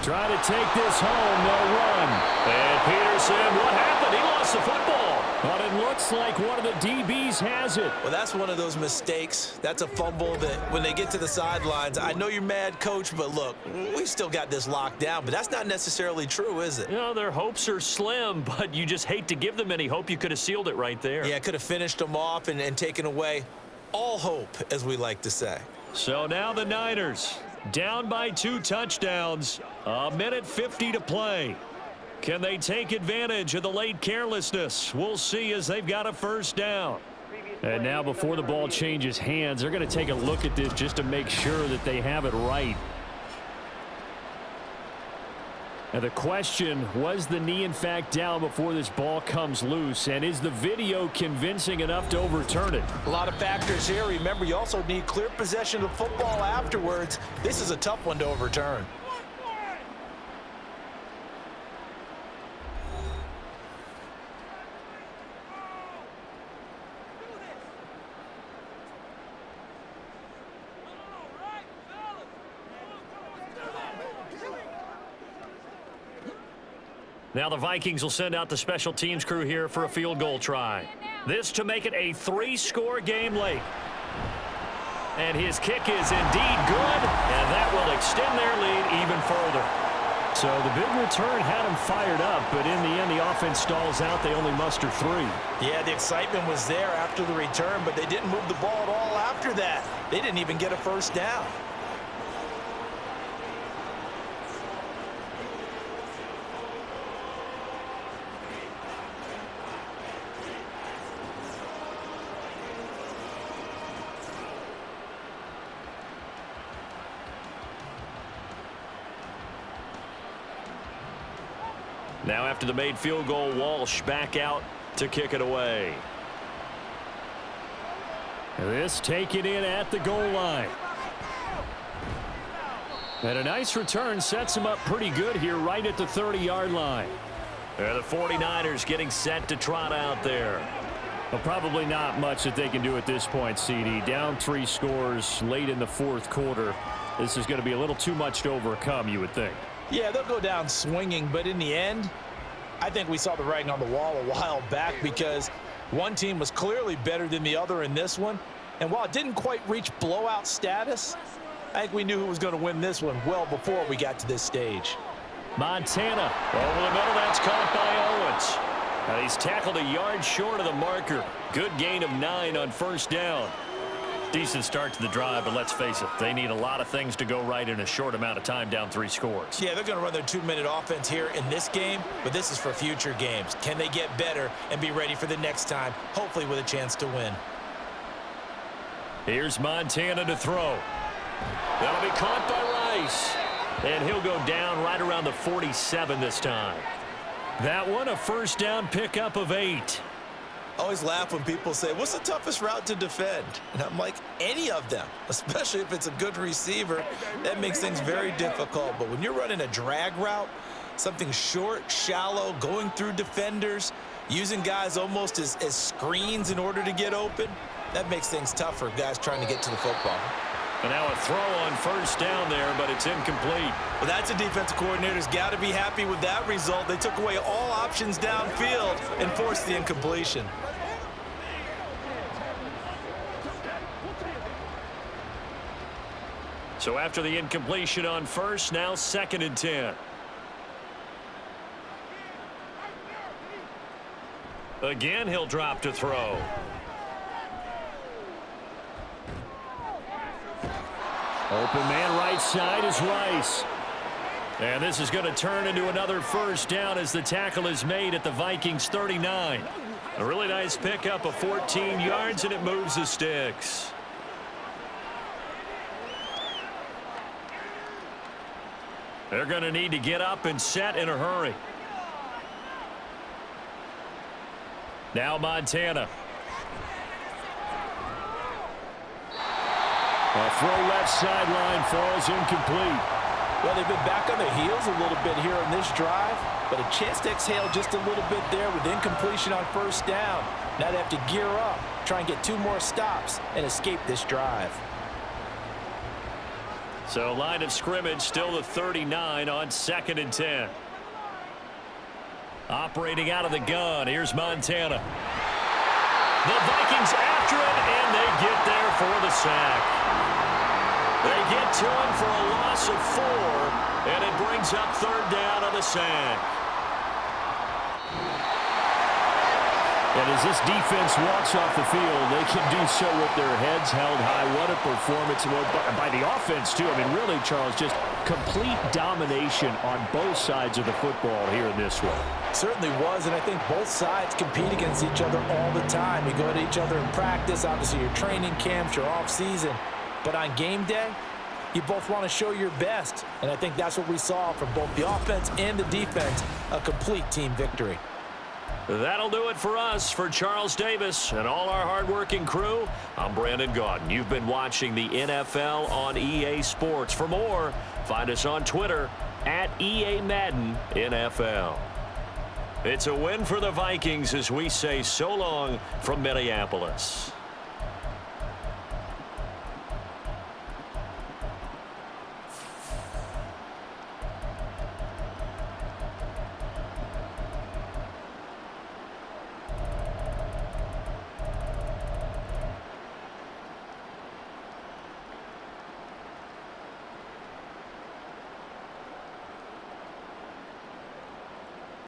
Try to take this home. They'll run. And Peterson, what happened? He lost the football. But it looks like one of the DBs has it. Well, that's one of those mistakes. That's a fumble that when they get to the sidelines, I know you're mad, Coach, but look, we've still got this locked down. But that's not necessarily true, is it? You know, their hopes are slim, but you just hate to give them any hope. You could have sealed it right there. Yeah, could have finished them off and taken away all hope, as we like to say. So now the Niners down by 2 touchdowns. 1:50 to play. Can they take advantage of the late carelessness? We'll see as they've got a 1st down. And now before the ball changes hands, they're going to take a look at this just to make sure that they have it right. And the question, was the knee in fact down before this ball comes loose? And is the video convincing enough to overturn it? A lot of factors here. Remember, you also need clear possession of the football afterwards. This is a tough one to overturn. Now the Vikings will send out the special teams crew here for a field goal try. This to make it a 3-score game late. And his kick is indeed good, and that will extend their lead even further. So the big return had them fired up, but in the end the offense stalls out. They only muster 3. Yeah, the excitement was there after the return, but they didn't move the ball at all after that. They didn't even get a first down. Now after the made field goal, Walsh back out to kick it away. This taken in at the goal line. And a nice return sets him up pretty good here right at the 30-yard line. The 49ers getting set to trot out there. Well, probably not much that they can do at this point, CD. Down 3 scores late in the 4th quarter. This is going to be a little too much to overcome, you would think. Yeah, they'll go down swinging, but in the end, I think we saw the writing on the wall a while back because one team was clearly better than the other in this one. And while it didn't quite reach blowout status, I think we knew who was going to win this one well before we got to this stage. Montana over the middle. That's caught by Owens. And he's tackled a yard short of the marker. Good gain of 9 on first down. Decent start to the drive, but let's face it, they need a lot of things to go right in a short amount of time, down 3 scores. Yeah, they're going to run their 2-minute offense here in this game, but this is for future games. Can they get better and be ready for the next time, hopefully with a chance to win? Here's Montana to throw. That'll be caught by Rice. And he'll go down right around the 47 this time. That one, a first down pickup of 8. I always laugh when people say, what's the toughest route to defend? And I'm like, any of them, especially if it's a good receiver. That makes things very difficult. But when you're running a drag route, something short, shallow, going through defenders, using guys almost as screens in order to get open, that makes things tough for guys trying to get to the football. And now a throw on first down there, but it's incomplete. Well, that's a defensive coordinator's got to be happy with that result. They took away all options downfield and forced the incompletion. So after the incompletion on first, now 2nd and 10. Again, he'll drop to throw. Open man right side is Rice. And this is going to turn into another first down as the tackle is made at the Vikings 39. A really nice pickup of 14 yards, and it moves the sticks. They're going to need to get up and set in a hurry. Now Montana. A throw left sideline falls incomplete. Well, they've been back on their heels a little bit here on this drive, but a chance to exhale just a little bit there with incompletion on first down. Now they have to gear up, try and get 2 more stops, and escape this drive. So line of scrimmage still the 39 on 2nd and 10. Operating out of the gun, here's Montana. The Vikings after him, and they get there for the sack. They get to him for a loss of 4, and it brings up 3rd down on the sack. And as this defense walks off the field, they can do so with their heads held high. What a performance by the offense, too. I mean, really, Charles, just complete domination on both sides of the football here in this one. Certainly was, and I think both sides compete against each other all the time. You go at each other in practice, obviously your training camps, your off season. But on game day, you both want to show your best. And I think that's what we saw from both the offense and the defense, a complete team victory. That'll do it for us. For Charles Davis and all our hardworking crew, I'm Brandon Gaudin. You've been watching the NFL on EA Sports. For more, find us on Twitter at EA Madden NFL. It's a win for the Vikings as we say so long from Minneapolis.